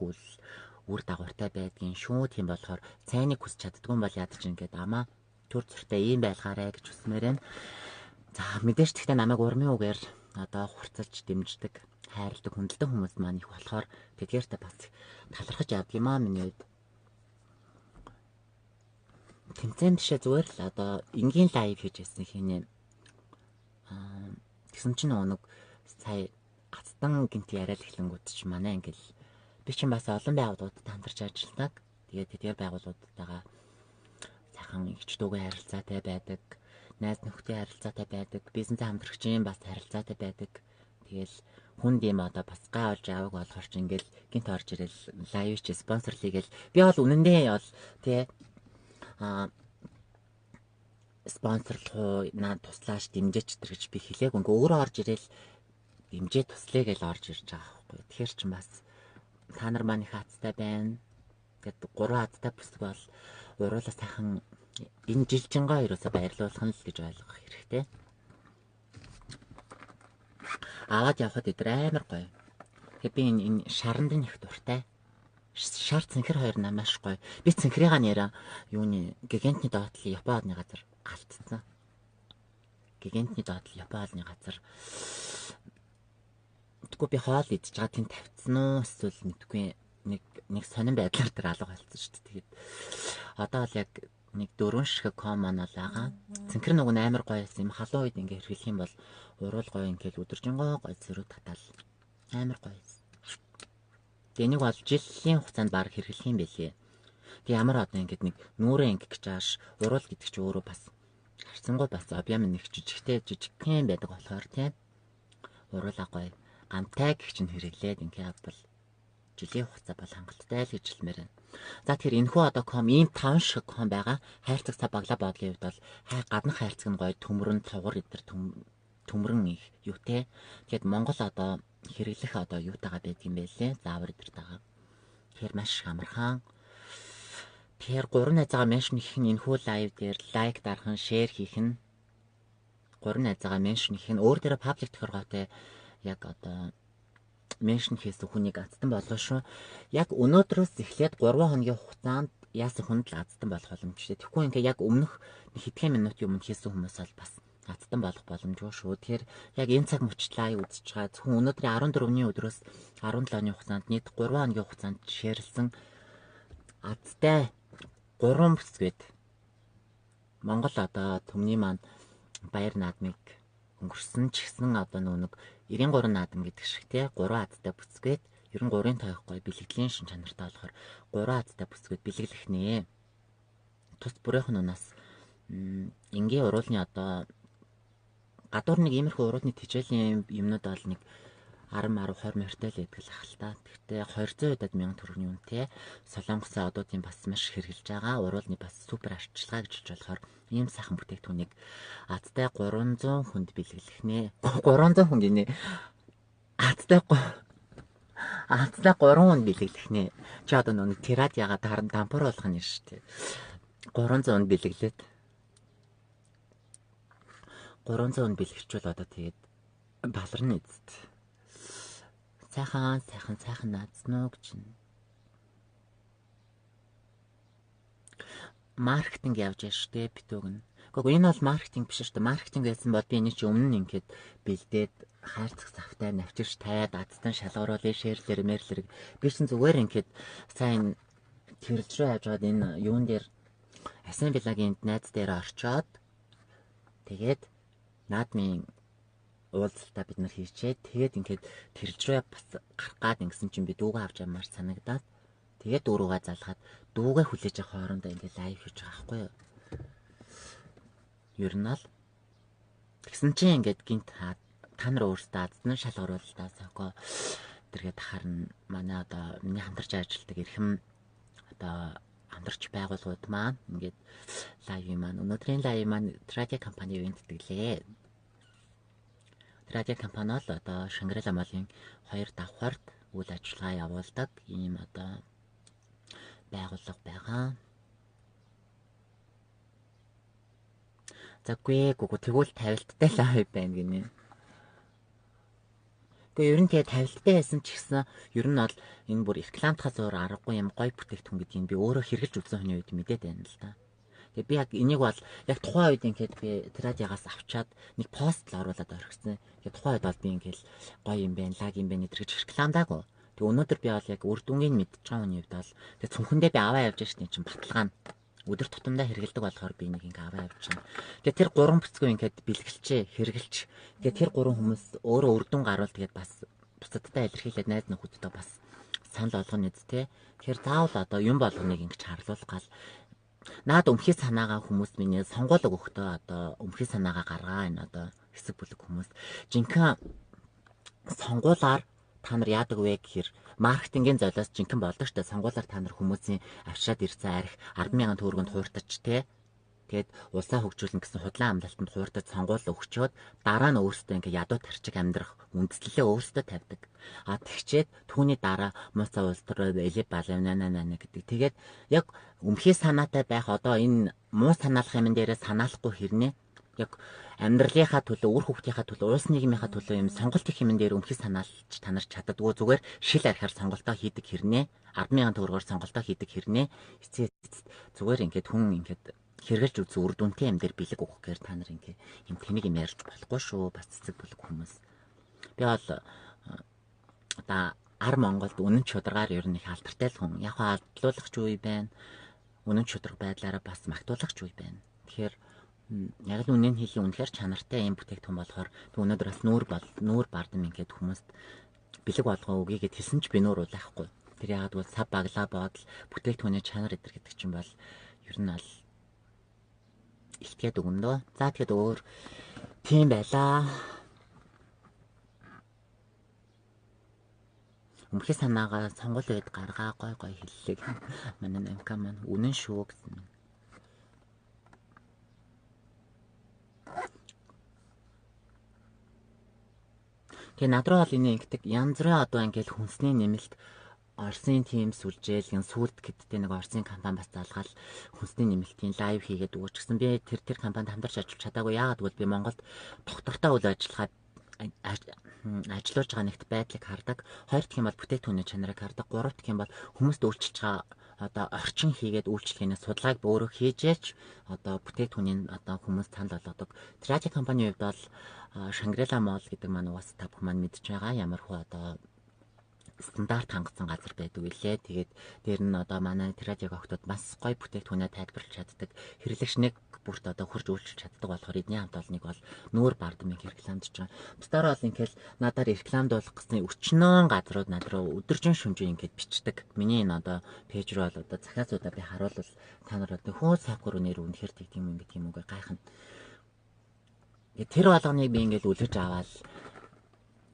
үр дагавартай байдгийн шүү. Тийм болохоор цайныг хүсч чаддгүй бол яд чинь ингээд амаа төр зуртай ийм байлгаарэ гэж хүсмээр байна. За мэдээж тэгтээ намайг урмын үгээр одоо хурцалж дэмждэг хайрладаг хүндэлдэг хүмүүс маань их болохоор тэдгээртээ бас талархаж явдаг юм аа миний үед. Тэмцээн бишээ зүгээр л одоо энгийн лайв хийж байсан хийнэ. Тэгсэн чинь нэг сая гацтан гинт яриад эхлэнгүүт чи манай ингээл би чинь бас олон байгууллагуудад хамтарч ажилладаг. Тэгээд тэдгээр байгууллагуудтайгаа сайхан ихчдүүгээ харилцаатай байдаг, найз нөхдийн харилцаатай байдаг, бизнесээ хамтрагчийн бас харилцаатай байдаг. Тэгэл хүнд юм одоо бас гай олж авах болохоор ч ингээл гинт орж ирэл лайв чи спонсорлыгээл би бол үнэндээ бол тий спонсорлох наа туслаач дэмжээч тэр гэж би хэлээгүй. Ингээ өөрөө орж ирэл дэмжээ туслая гэж орж ирж байгаа байхгүй. Тэгэхээр ч бас та нар маань их хацтай байна. Тэгэд 3 хацтай бүсг бол уруулаа сайхан энэ жилжингаа ерөөсө баярлуулах нь л гэж ойлгох хэрэгтэй. Аваад явхад өдөр амар гоё. Тэгээ би энэ шаранд нь их дуртай. Шар цэнхэр хоёр нь маш гоё. Би цэнхрийнхаа нэраа юуны гигантны доотлын Японы газар алдсан. Гигантны доотлын Японы газар. Тэгвэл би хоол идж байгаа тэнд тавьсан уу эсвэл мэдгүй нэг сонирн байдлаар тэр алга болсон шүү дээ. Тэгээд одоо л яг нэг 4 шиг комон бол байгаа. Цэнхэр нөгөө амар гоё байсан юм. Халуун үед ингээ хэрхэлэх юм бол уруул гоё ингээл өдөржингөө гоё зэрэг татаал амар гоё. Энийг бол жилийн хугацаанд баг хэрхэлэх юм байлээ. Тэг ямар одоо ингээд нэг нүрээ ингээ гэж ааш уруул гэдэг чи өөрөө бас харцсангуй бас объем нэг жижигхэн байдаг болохоор тийм уруулаа гоё гамтай гэх чинь хэрэглээд ингээ бол жилийн хугацаа бол хангалттай л гэж хэлмээр байна. За тэгэхээр энэхүү одоо ком ийм 5 шиг ком байгаа. Хайрцаг цаг баглаа бодлын хувьд бол гаднах хайрцаг нь гоё төмрөн цовгор идэр төмрөн их юутэй. Тэгэхэд Монгол одоо хэрэглэх одоо юутайгаа байдаг юм бэ лээ. Заавар идэртэйгаа. Тэгэхээр маш амархан. Тэгэхээр 3 найзаагаа меншн хийх нь энэхүү лайв дээр лайк дарах нь, шеэр хийх нь 3 найзаагаа меншн хийх нь өөр дээрээ паблик тохиргоотой яг одоо меншн хийсэн хүнийг азтан болов шүү. Яг өнөөдрөөс эхлээд 3 хоногийн хугацаанд яасан хүнд л азтан болох боломжтой. Тэгэхгүй ингээ яг өмнөх хэдхэн минутын өмнө хийсэн хүмүүс бол бас азтан болох боломжгүй шүү. Тэгэхээр яг энэ цаг мөчлөө үзэж байгаа зөвхөн өнөөдрийн 14-ний өдрөөс 17-ны хугацаанд нийт 3 хоногийн хугацаанд шеэрлсэн азтай 3 бүсгээд Монгол одоо төмний маань баяр наадмыг өнгөрсөн ч гэсэн одоо нэг 93 наадам гэдэг шиг тий 3 азтай бүсгээд Ер нь 3-ын тоохгүй бэлгэлийн шин чанартай болохоор 3 азтай бүсгүүд бэлгэлэх нэ. Тус бүрийнх нь унаас энгийн уруулны одоо гадуур нэг иймэрхүү уруулны тижээлийн юмнууд бол нэг 10-20 морьтой л байдаг л ах л та. Гэхдээ 200 мянган төгрөгийн үнэтэй Солонгосын одуудын бас маш хэрглэж байгаа. Уруулны бас супер арчилгаа гэж хэлж болохоор ийм сайхан бүтээгдэхүүнийг азтай 300 хүнд бэлгэлэх нэ. 300 хүн гинэ. Азтай 3 хүнд бэлгэлэх нэ. Чи одоо нэг тирад ягаад харан дампуур болгох нь шүү дээ. 300 хүнд бэлгэлээд 300 хүнд бэлгэвчвэл одоо тэгээд баларна эзэт. Сайхан наадсноо гэж байна. Маркетинг явж яаш штэ битүүг нь. Гэхдээ энэ бол маркетинг биш шүү дээ. Маркетинг байсан бол би энэ чи өмнө нь ингээд бэлдээд хайрцаг завтай навчирч таад адстан шалгаруулъя шеэрлэр мерлэр би чинь зүгээр ингээд сайн тэрж рүү явж байгаад энэ юун дээр Assembly-гийн найз дээр орчоод тэгээд наадмын уулзалтаа бид нар хийчээд тэгээд ингээд тэрж рүү бас гарах гад ингэсэн чинь би дүүгээ авч ямаар санагдаад тэгээд дүүрүүгээ залгаад дүүгээ хүлээж авах хоорондоо ингээд лайв хийж байгаа байхгүй юу. Ер нь л тэгсэн чинь ингээд гинт та нар өөрсдөө аздан шалгаруулалтаа сокоо тэргээд харна манай одоо миний хамтарч ажилладаг эрхэм одоо хамтарч байгууллагууд маань ингээд лайв маань өнөөдрийн лайв маань радио компани ивент тэтгэлээ. Радио компани л одоо Шангрила молын 2 давхарт үйл ажиллагаа явуулдаг ийм одоо байгууллага байгаа. Заггүй тэгвэл тавилттай лайв байна гинэ. Гэхдээ ер нь тэгээ тавилттай байсан ч гэсэн ер нь бол энэ бүр рекламтахаас өөр аргагүй юм гоё бүтээгдэхүүн гэдгийг би өөрөө хэрэгжилж үзсэн хүний үед мэдээд байна л да. Тэгээ би яг энийг бол яг тухайн үед ингээд би радиогаас авчаад нэг пост л оруулаад орхисон. Тэгээ тухайн үед бол би ингээд гоё юм байна, лаг юм байна гэж рекламдаагүй. Тэгээ өнөөдөр би бол яг үр дүнгийн мэдчихэж байгаа хүний үед бол тэгээ цүнхэндээ би аваа явж штеп чинь баталгаа нь өдөр тутамдаа хэрэгэлдэг болохоор би нэг ингээ аваа явчихна. Тэгээ тэр 3 бүцгүй ингээд бэлгэлчээ хэрэгэлч. Тэгээ тэр 3 хүмүүс өөрөө үр дүн гарвал тэгээд бас бусадтай илэрхийлээд найз нөхөдтэй бас санал болгоно үст те. Тэгэхээр заавал одоо юм болгоныг ингэж харлуулах гал наад өмхий санаагаа хүмүүс миний сонгуулаг өгөхдөө одоо өмхий санаагаа гаргаа энэ одоо хэсэг бүлэг хүмүүс жинхэнэ сонгуулаар та нар яадаг вэ гэхээр маркетингийн золиос жинхэнэ болдог штэ сонгуулаар та нар хүмүүсийн авчираад ирсэн арх 10,000 төгрөгөнд хууртаж те тэгээд улсаа хөгжүүлнэ гэсэн худлаа амлалтанд хууртаж сонгуул өгчөөд дараа нь өөрсдөө ингээ ядуу тарчиг амьдрах үндслэлээ өөрсдөө тавьдаг. А тэгчээд түүний дараа муцаа ултраа элеп балавнана гэдэг. Тэгээд яг өмхий санаатай байх одоо энэ муу санаалах юм дээрээ санаалахгүй хэрнээ яг амьдралынхаа төлөө үр хүүхдийнхаа төлөө улс нийгмийнхаа төлөө юм сонголт их юм дээр өмхий санаалж танарч чаддгүй зүгээр шил архаар сонголтоо хийдэг хэрнээ 10,000 төгрөгөөр сонголтоо хийдэг хэрнээ зүгээр ингээд хүн ингээд хэрэгжилж үзсэн үр дүнтэй юм дээр бэлэг өгөх гээр та нар ингээ юм тэнэг юм ярьж болохгүй шүү бас цэцэг бүлэг хүмүүс. Би бол одоо ар Монголд үнэн чударгаар ер нь их алдартай л хүн. Яг алдлуулагч үе байна. Үнэн чудраг байдлаараа бас магтуулагч үе байна. Тэгэхээр яг л үнэн хэлний үнэхээр чанартай юм бүтээгдэхүүн болохоор өнөөдөр бас нүүр бардам ингээд хүмүүст бэлэг болгоо өгье гэд хэлсэн ч би нүүр улаахгүй. Тэр яагаад бол сав баглаа бодол бүтээгдэхүүний чанар эдэр гэдэг чинь бол ер нь бол илтгээд өгнө дөө. За тэгэхэд өөр тийм байлаа. Өмхий санаагаа сонгол үед гаргаа гой хэллэг. Манай намка маань үнэн шүү гэсэн. Тэгээ надруу бол энэ ингэдэг янз бүрийн одоо ингээл хүнсний нэмэлт Орсын тим сүлжээл сүлд гэдтэй нэг Орсын компани бас залгаал хүнсний нэмэлтийн лайв хийгээд өгч гисэн. Би тэр компанид хамтарч ажиллаж чадаагүй. Яагаад гэвэл би Монголд доктортой үйл ажиллагаа ажиллаж байгаа нэгт байдлыг хардаг. Хоёр дахь юм бол бүтээгдэхүүний чанарыг хардаг. Гурав дахь юм бол хүмүүст үйлчилж байгаа одоо орчин хийгээд үйлчлэхээс судалгааг өөрөө хийжээч одоо бүтээгдэхүүний одоо хүмүүс санал болгодог. Радио компанийн хувьд бол Шангрила Мол гэдэг маань уус та бүхэн маань мэдж байгаа. Ямар хөө одоо стандарт хангасан газар байдаг үлээ. Тэгээд дээр нь одоо манай Тэрадиаг охтод бас гоё бүтээгдэхүүнээ тайлбарлаж чаддаг. Хэрэглэгч нэг бүрт одоо хурж үйлчилж чаддаг болохоор эдний хамт олныг бол нүүр бардамыг рекламдж байгаа. Бусдаар бол ингээл надаар рекламдуулах гэсэн өчнөн газрууд над руу өдөржин шүмжин ингээд бичдэг. Миний энэ одоо пэйж рүү бол одоо захиасуудаа би харуулвал та нар одоо хөө сайхгүр нэр үнэхэр тэгт юм ингээ гайхна. Тэр болгоныг би ингээл үлгэж аваад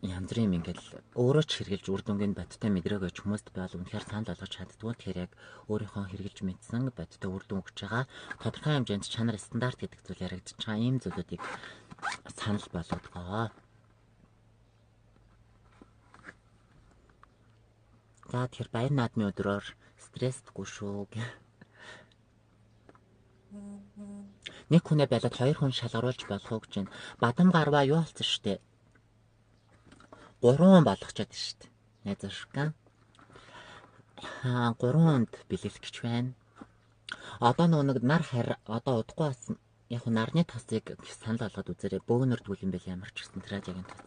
янз бүрийн ингээл өөрөө ч хэрглэж үр дүнгийн бодтой мэдрээгүй ч хүмүүст би бол үнэхээр санал болгож чаддгүй. Тэгэхээр яг өөрийнхөө хэрглэж мэдсэн бодтой үр дүн өгч байгаа тодорхой хэмжээнд чанар стандарт гэдэг зүйл яригдж байгаа ийм зүйлүүдийг санал болгодгоо. За тэр баяр наадмын өдрөөр стрессгүй шүү. Нэг хүнээ байлаад хоёр хүн шалгаруулж болох уу гэж байна. Бадам гарваа юу болсон штэ. 3 болгочод штэ. Найзашка. 3 хүнд бэлэглэх гэж байна. Одоо нэг нар хар одоо удахгүй басан. Яг нарны тосыг санал болгоод үзээрэй. Бөөнөр дүүл юм байл ямар ч гэсэн Тэрадиагийн тос.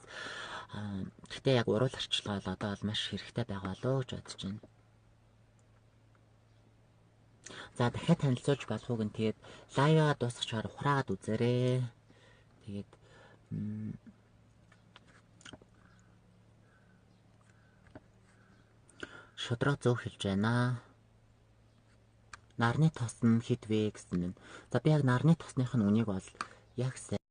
Гэхдээ яг уруул арчилгаа бол одоо бол маш хэрэгтэй байгаа лөө гэж бодож байна. За дахиад танилцуулж болох уу гэн тэгээд лайваа дуусгачаар ухраагаад үзээрэй. Тэгээд шудраг зөв хэлж байна. Нарны тос нь хэд вэ гэсэн юм. За би яг нарны тосных нь үнийг бол яг сайн.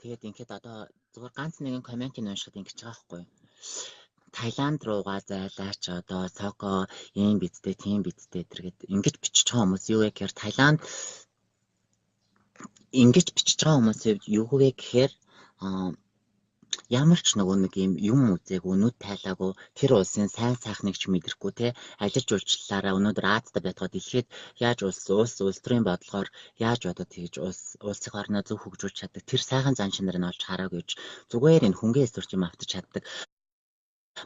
Тэгээд ингээд одоо зүгээр ганц нэгэн комментиг уншихад ингэж байгаа байхгүй. Таиланд руугаа зайлаач одоо Соко ийм бидтэй тийм бидтэй тэргээд ингэж бичиж байгаа хүмүүс юу вэ гэхээр Таиланд ингэж бичиж байгаа хүмүүс юу вэ гэхээр ямар ч нөгөө нэг юм үзээг өнөд тайлаагүй тэр улсын сайн сайхныг ч мэдрэхгүй те ажиллаж үйлчлэлаараа өнөөдөр Аазтай байтугай дэлхийд яаж улс төрийн бодлогоор яаж одоо тэгж улсыг орноо зөв хөгжүүлж чаддаг тэр сайхан зан чанар нь олж хараагүй гэж зүгээр энэ хүнгээ эсвэрч юм автаж чаддаг.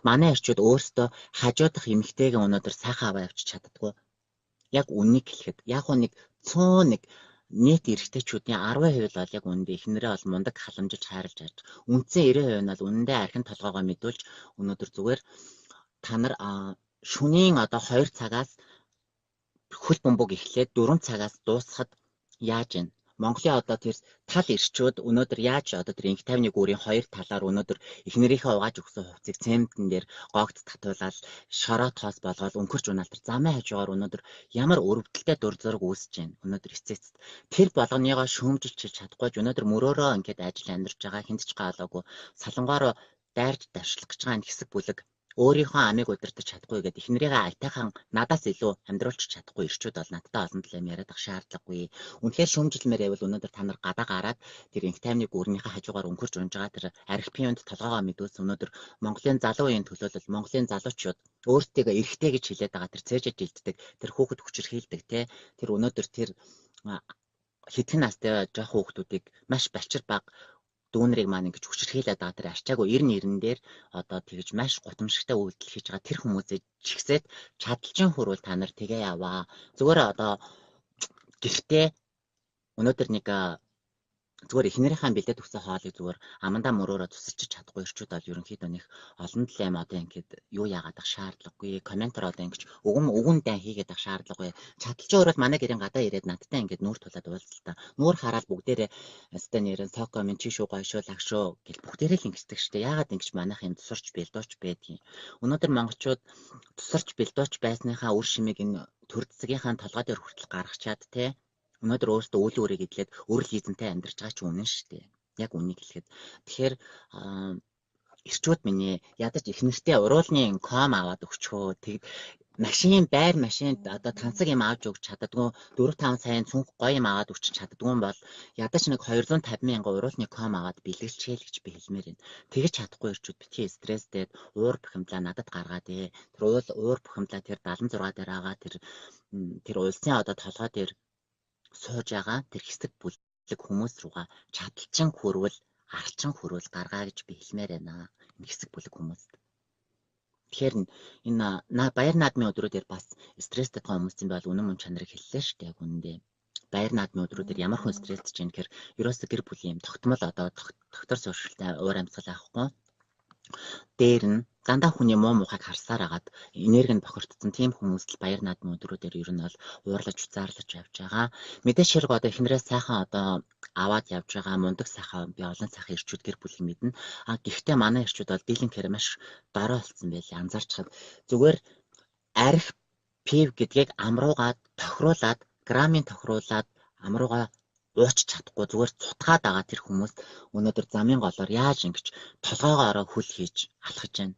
Манай эрчүүд өөрсдөө хажуудах эмэгтэйгээ өнөөдөр сайхан аваа явчих чаддаггүй. Яг үннийг хэлэхэд яг нэг нийт эрэгтэйчүүдийн 10% бол яг үндэ эхнэрээ бол мундаг халамжиж хайрлаж яаж. Үндсэн 90% нь бол үнэндээ архин толгоогоо мэдүүлж өнөөдөр зүгээр та нар шөнийн одоо 2 цагаас хөл бөмбөг эхлээд 4 цагаас дуусахад яаж ийн. Монголын одоо тэр тал ирчүүд өнөөдөр яаж одоо тэр инх 51 гүрийн 2 талаар өнөөдөр эхнэрийнхээ угааж өгсөн хувцсыг цементэн дээр гоогт татуулаад шороо тоос болгоод өнхөрч унаалтар замын хажуугаар өнөөдөр ямар өрөвдөлтэй дур зураг үүсэж байна. Өнөөдөр эцэст тэр болгоныгоо шүүмжилж чадахгүй өнөөдөр мөрөөрөө ингээд ажил амьдарч байгаа хинт ч гаалаагүй салангаараа дайрж давшлах гэж байгаа хэсэг бүлэг өөрийнхөө амийг удирдах чадахгүй гэдэг эхнэрийгээ айтайхан надаас илүү амьдруулж чадахгүй ирчүүд бол надтай олон талын яриад ах шаардлагагүй. Үнэхээр шүүмжилмээр байвал өнөөдөр та нар гадаа гараад тэр инх таймны гүрнийхээ хажуугаар өнхөрж унж байгаа тэр архипионд толгоогоо мэдүүлсэн өнөөдөр Монголын залуу үеийн төлөөлөл Монголын залуучууд өөртөө эрэгтэй гэж хэлээд байгаа тэр цээжэд жилддэг тэр хүүхэд хүчирхийлдэг те тэр өнөөдөр тэр хэдхэн настай жоох хүүхдүүдийг маш балчир баг дүүнрийг маань ингэж хүчирхийлээд байгаа тэр арчаагүй 90 дээр одоо тэгж маш гутамшигтай үйлдэл хийж байгаа тэр хүмүүсээ чигсээд чадалчин хүрвэл та нар тэгээ яваа. Зүгээр одоо гэртээ өнөөдөр нэг зүгээр эхнэрийнхээ бэлдээд өгсөн хоолыг зүгээр амандаа мөрөөрөө тусалчих чадахгүй ирчүүд бол ерөнхийдөө нэг олон талын одоо ингээд юу яагаад ах шаардлагагүй комментор одоо ингэж өгөндөө хийгээд ах шаардлагагүй чадaltaй өөрөө манай гэрийн гадаа ирээд надтай ингээд нүүр тулаад уулзал та нүүр хараад бүгдээрээ өстэй нэрэн Соко минь чи шүү гоё шүү лаг шүү гэл бүгдээрээ л ингэдэг штэ яагаад ингэж манайх юм тусарч бэлдууч байдгийг өнөөдөр монголчууд тусарч бэлдууч байсныхаа үр шимийг энэ төр засгийнхаа толгой дээр хүртэл гаргах чад те өнөөдөр өөртөө үйл өөрийг идлээд өрөл эзэнтэй амьдарч байгаа ч үнэн шүү дээ. Яг үнийг хэлэхэд. Тэгэхээр ирчүүд миний ядаж их нэртэй уруулны ком аваад өгчхөө. Тэг машин байр машинд одоо тансаг юм авч өгч чаддгүй 4-5 сайн цүнх гоё юм аваад өгч чаддгүй бол ядаж нэг 250 мянган уруулны ком аваад бэлгэлчээл гэж би хэлмээр байна. Тэгэж чадахгүй ирчүүд битгий стресстэй уур бухимдлаа надад гаргаад тэр уур бухимдлаа тэр 76 дээр байгаа тэр улсын одоо толгой дээр сууж байгаа тэр хэсэг бүлэг хүмүүс руугаа чадалчин хүрвэл арчин хүрвэл гаргаа гэж би хэлмээр байна. Энэ хэсэг бүлэг хүмүүст. Тэгэхээр энэ баяр наадмын өдрүүдээр бас стресстэй хүмүүс юм бол үнэн мөн чанарыг хэллээ шүү дээ яг үнэндээ. баяр наадмын өдрүүдээр ямар хүн стрессж чинь гэхээр ерөөсө гэр бүлийн юм тогтмол одоо доктор сууршилтай уур амьсгал авахгүй. Дээр нь дандаа хүний муу мухайг харсаар агаад энерги нь бохирдсон тийм хүмүүс л баяр наадмын өдрүүдээр ер нь бол уурлаж уцаарлаж явж байгаа. Мэдээж хэрэг одоо эхнэрээ сайхан одоо аваад явж байгаа мундаг сайхан би олон сайхан ирчүүд гэр бүлийг мэднэ. Гэхдээ манай ирчүүд бол дийлэнхээр маш дорой болсон байлээ. Анзаарчхад зүгээр арх пив гэдгийг амруугаад тохируулаад грамын тохируулаад амруугаа ууч чадахгүй зүгээр цутгаад байгаа тэр хүмүүс өнөөдөр замын голоор яаж ингэж толгойгоороо хөл хийж алхаж байна.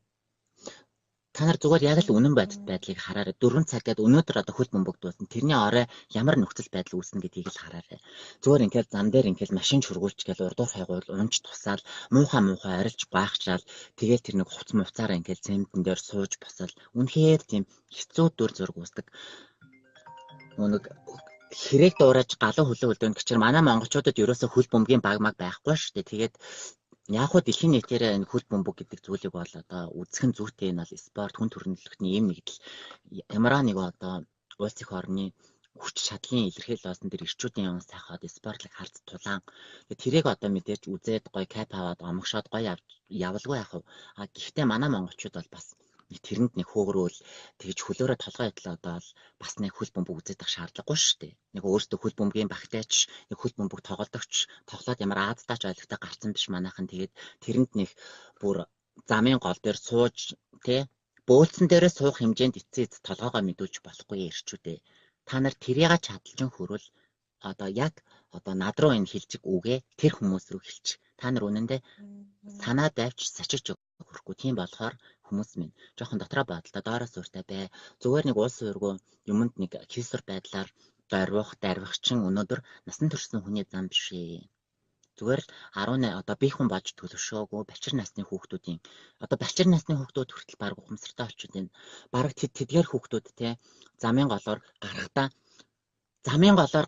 Та нар зүгээр яг л үнэн байдлыг хараарай. 4 цагаад өнөөдөр одоо хөл бөмбөгдүүлсэн. Тэрний орой ямар нөхцөл байдал үүснэ гэдгийг л хараарай. Зүгээр ингээл зам дээр ингээл машин чургуулж гээл урдуур хайгуул унж тусаал муухай арилж гайхчаал тэгээл тэр нэг хувц мувцаараа ингээл цементэн дээр сууж босол үнэхээр тийм хэцүү дүр зураг үүсдэг. Нэг хэрэг дуурайж галуу хөлөө хөлдөөн гэчээр манай монголчуудад ерөөсө хөл бөмбөгийн баг маг байхгүй шүү дээ. Тэгээд яг хөө дэлхийн нийтээр энэ хөл бөмбөг гэдэг зүйлийг бол одоо үзэх нь зүйтэй энэ бол спорт хүн төрөлхтний юм нэгдэл ямар нэг одоо улс их орны хүч чадлын илэрхийлэл болсон тэр ирчүүдийн сайхад спортлог харц тулаан. Тэрийг одоо мэдээж үзээд гоё кап аваад омгшоод гоё явалгүй яах вэ? Гэхдээ манай монголчууд бол бас тэрэнд нэг хөөгрөөл тэгж хөлөөрөө толгой идлээ одоо бас нэг хөл бөмбөг үзээд ах шаардлагагүй шүү дээ. Нэг өөртөө хөл бөмбөгийн багтайч нэг хөл бөмбөг тоглогч тоглоод ямар аадтаач ойлгохтой гарцсан биш манайхан тэгээд тэрэнд нэг бүр замын гол дээр сууж тий бөөлсөн дээрээ суух хэмжээнд эцээ толгоогоо мэдүүлж болохгүй ирчүүдээ. Та нар тэрийг чадалжин хөрвөл одоо яг одоо над руу энэ хилжиг үгээ тэр хүмүүс рүү хилч. Та нар үнэндээ санаа давч сачиж өгөхгүй. Тийм болохоор хүмүүс минь жоохон дотроо бодлоо доороос өөртөө бай. Зүгээр нэг уус уургүй юмд нэг хийсвэр байдлаар дарвих чин өнөөдөр насан туршсан хүний зам биш ээ. Зүгээр л 18 одоо би хүн болж төлөвшөөгүй бачир насны хүүхдүүдийн одоо бачир насны хүүхдүүд хүртэл баг ухамсартай очиж байна. Бараг тэдгээр хүүхдүүд те замын голоор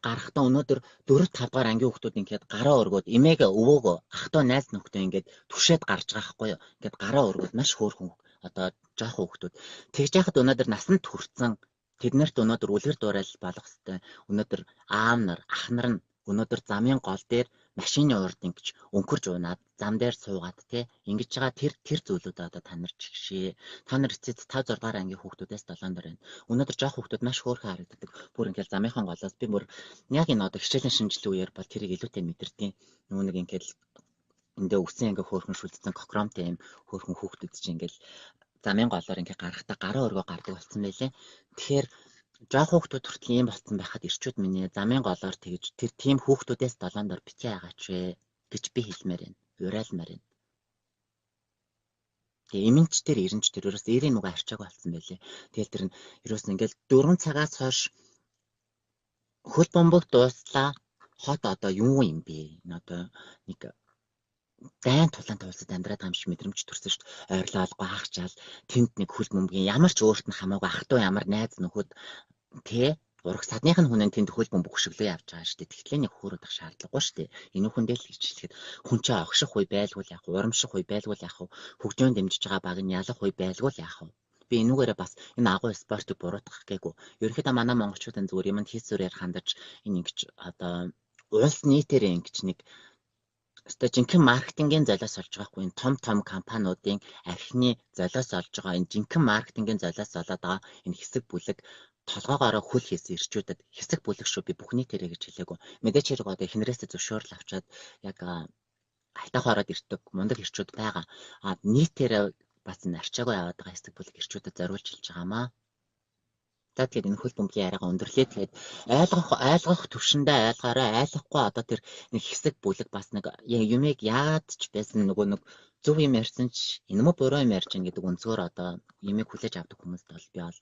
гарахдаа өнөөдөр 4-5 дахь ангийн хүүхдүүд ингээд гараа өргөөд эмээгээ өвөөгөө ах トゥ найз нөхдөд ингээд түшээд гарч байгаа хгүй юу. Ингээд гараа өргөөд маш хөөрхөн одоо жоохон хүүхдүүд тэгж яхад өнөөдөр насанд хүрсэн тэднэрт өнөөдөр үлгэр дуурайл болох хэвээр өнөөдөр аав нар ах нар нь өнөөдөр замын гол дээр машины урд ингэж өнхөрж унаад зам дээр суугаад те ингэж байгаа тэр зүйлүүд одоо та нар чигшээ. Та нар эцэд 5 6 дахь ангийн хүүхдүүдээс 7 дор байна. Өнөөдөр жоох хүүхдүүд маш хөөрхөн харагддаг. Бүр ингээл замынхан голоос би бүр яг энэ одоо хичээлийн шинжилгээ үеэр бол тэрийг илүүтэй мэдэрдэг. Нөгөө нэг ингээл эндээ үсэн ингээ хөөрхөн шүлдсэн кокромтой юм хөөрхөн хүүхдүүд чинь ингээл замын голоор ингээ гарахтаа гараа өргөө гардаг болсон байлээ. Тэгэхээр жоох хүүхдүүд хүртэл ийм болсон байхад ирчүүд минь замын голоор тэгж тэр тийм хүүхдүүдээс 7 дор битгий агаач вэ гэж би хэлмээр байна. Урайлмаар байна. Тэгээ эмэнч тэр эренч тэр ерөөс эрийн нүгэ арчааг болсон байлээ. Тэгэл тэр нь ерөөс ингээл 4 цагаас хойш хөл бомбог дууслаа. Хот одоо юу юм бэ? Энэ одоо нэг дайн тулаан туулсад амьдраад байгаа юм шиг мэдрэмж төрсөн шүү дээ. Ойрлол гахчаал тэнд нэг хөл бөмбөгийн ямар ч өөрт нь хамаагүй ах トゥ ямар найз нөхөд тэ ураг садных нь хүнэн тэнд хөл бөмбөг хөшөглөө явж байгаа шүү дээ. Тэгэхээр нэг хөөрөд ах шаардлагагүй шүү дээ. Энэ хүндээ л хичээлэхэд хүн чинь огших үе байлгүй яах вэ? Урамших үе байлгүй яах вэ? Хөгжөөнд дэмжиж байгаа баг нь ялах үе байлгүй яах вэ? Би энүүгээрээ бас энэ агуу спортыг буруутгах гээгүй. Ерөнхийдөө манай монголчуудын зүгээр юмд хийсвэрээр хандаж энэ ингэж одоо улс нийтээр ингэж нэг өстой жинхэнэ маркетингийн золиос олж байгаа хгүй энэ том компаниудын архины золиос олж байгаа энэ жинхэнэ маркетингийн золиос олоод байгаа энэ хэсэг бүлэг толгоогоороо хөл хийсэн ирчүүдэд хэсэг бүлэг шүү би бүх нийтээрээ гэж хэлээгүй. Мэдээч хэрэг одоо эхнэрээсээ зөвшөөрөл авчаад яг айтах ороод ирдэг мундаг ирчүүд байгаа. Нийтээрээ бас энэ арчаагүй яваад байгаа хэсэг бүлэг ирчүүдэд зориулж хэлж байгаамаа. Тэгээд энэ хөл бөмбөгийн яриагаа өндөрлөө. Тэгээд ойлгох төвшөндөө ойлгоорой. Ойлгохгүй одоо тэр нэг хэсэг бүлэг бас нэг юмыг яад ч байсан нөгөө нэг зөв юм ярьсан ч энэ мө буруу юм ярьж байгаа гэдэг өнцгөр одоо юмыг хүлээж авдаг хүмүүст бол би бол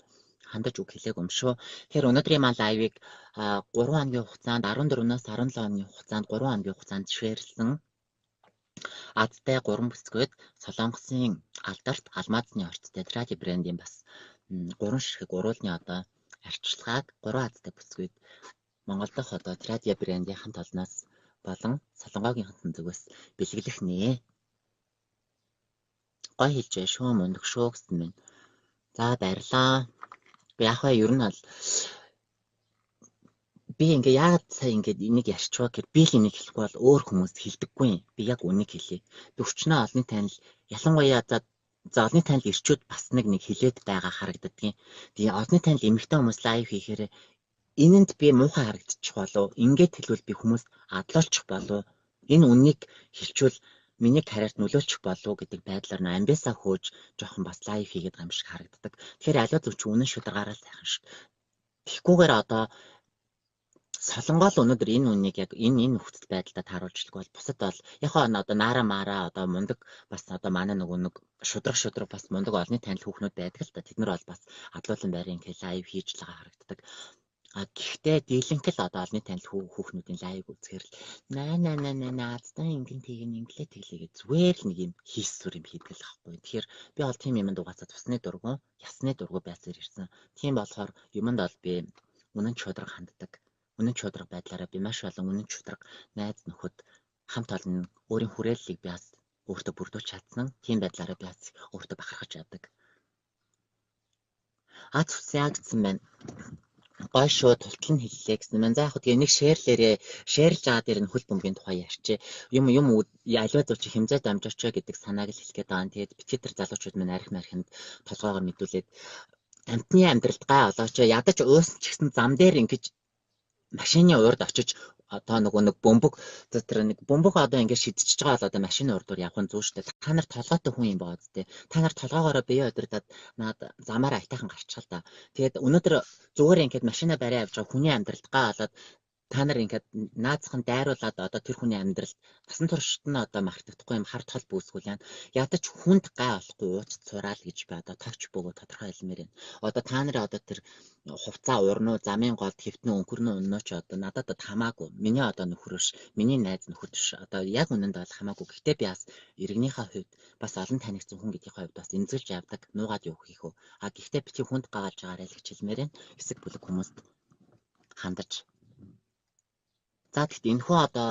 хандаж үг хэлээг юм шүү. Тэгэхээр өнөөдрийн маань лайвыг 3 хоногийн хугацаанд 14-өөс 17 хоногийн хугацаанд 3 хоногийн хугацаанд шеэрлсэн Азтай 3 бүсгүйд Солонгосын алдарт алмазны орцтой Трати брендийн бас 3 ширхэг уруулны одоо арчилгааг 3 азтай бүсгүйд Монгол дахь одоо Трати брендийн толноос болон Солонгогийн зүгээс бэлгэлэх нэ. Гой хэлж шүү мундаг шүү гэсэн мэн. За баярлаа. Яг хаа ер нь бол би ингээ яагаад сая ингээд энийг ярьчихваа гэхээр би л энийг хэлэхгүй бол өөр хүмүүст хэлдэггүй юм. Би яг үнийг хэлье. Төвчнөө олны танил ялангуяа за олны танил ирчүүд бас нэг хилээд байгаа харагддаг. Тэгээ олны танил эмэгтэй хүмүүс лайв хийхээр энэнд би муухай харагдчих болов. Ингээд хэлвэл би хүмүүст адлуулчих болов. Энэ үнийг хэлчихвэл миний карьерт нөлөөлчих болов гэдэг байдлаар амбиасаа хөөж жоохон бас лайв хийгээд байгаа юм шиг харагддаг. Тэгэхээр аливаа зүйл чи үнэн шударгаараа сайхан шиг. Тэгэхгүйгээр одоо Солонгол өнөөдөр энэ үнийг яг энэ нөхцөл байдалд харуулжлаг бол бусад бол яг хоо одоо наара маараа одоо мундаг бас одоо манай нэг шудраг бас мундаг олны танил хүүхнүүд байдаг л да. Тэд нар бол бас адлуулан байрын лайв хийж л байгаа харагддаг. Гэхдээ дийлэнхэл одоо олны танил хүүхнүүдийн лайв үзэхээр л наадтай ингэн тэглээ тэглээгээ зүгээр л нэг юм хийсвэр юм хийдэг л байхгүй. Тэгэхээр би бол тийм юмд угаацаа тусны дургу, ясны дургу байсаар ирсэн. Тийм болохоор юмд бол би үнэн шудраг ханддаг. Үнэн шудраг байдлаараа би маш олон үнэн шудраг найз нөхөд хамт олон өөрийн хүрээллийг би бас өөртөө бүрдүүлж чадсан. Тийм байдлаараа би бас өөртөө бахархаж яадаг. Цуцсан гэсэн байна. Гой шууд тултал нь хэллээ гэсэн маань. За яг хөө нэг шеэрлж байгаа дээр нь хөл бөмбөгийн тухай ярьчээ. Юм аливаа зүйл чи хэмжээ дамжаач гэдэг санааг л хэлгээд байгаа. Тэгээд битгий тэр залуучууд маань арх мархинд толгоогоор мэдүүлээд амтны амьдралд гай олооч ядаж уусан ч гэсэн зам дээр ингэж машины урд очиж одоо нэг бөмбөг тэр нэг бөмбөг одоо ингэж шидчихэж байгаа бол одоо машины урдуур явах нь зүү штэ. Та нар толгойтой хүн юм баа зү. Та нар толгоогоороо бие удирдаад наад замаараа айтайхан гарчихал та. Тэгээд өнөөдөр зүгээр ингэж машина барай авч байгаа хүний амьдралд гай олоод та нар ингээд наацхан дайруулад одоо тэр хүний амьдралд насан туршид нь одоо мартагдахгүй юм харт хол бүүсгүүл яа. Ядаж хүнд гай олохгүй ууц цураал гэж би одоо тагч бөгөө тодорхой хэлмээр байна. Одоо та нарын одоо тэр хувцаа урнуу замын голд хэвтнүү өнгөрнөө өннөө ч одоо надад хамаагүй. Миний одоо нөхөрөш, миний найз нөхөд ш одоо яг үнэнд бол хамаагүй. Гэхдээ би бас иргэнийхээ хувьд бас олон танигдсан хүн гэдгийн хувьд бас эмзэлж явдаг, нуугаад явах хийхөө. Гэхдээ би чи хүнд гагаалж байгаарай л гэж хэлмээр байна. Хэсэг бүлэг хүмүүст хандаж. За гэхдээ энэхүү одоо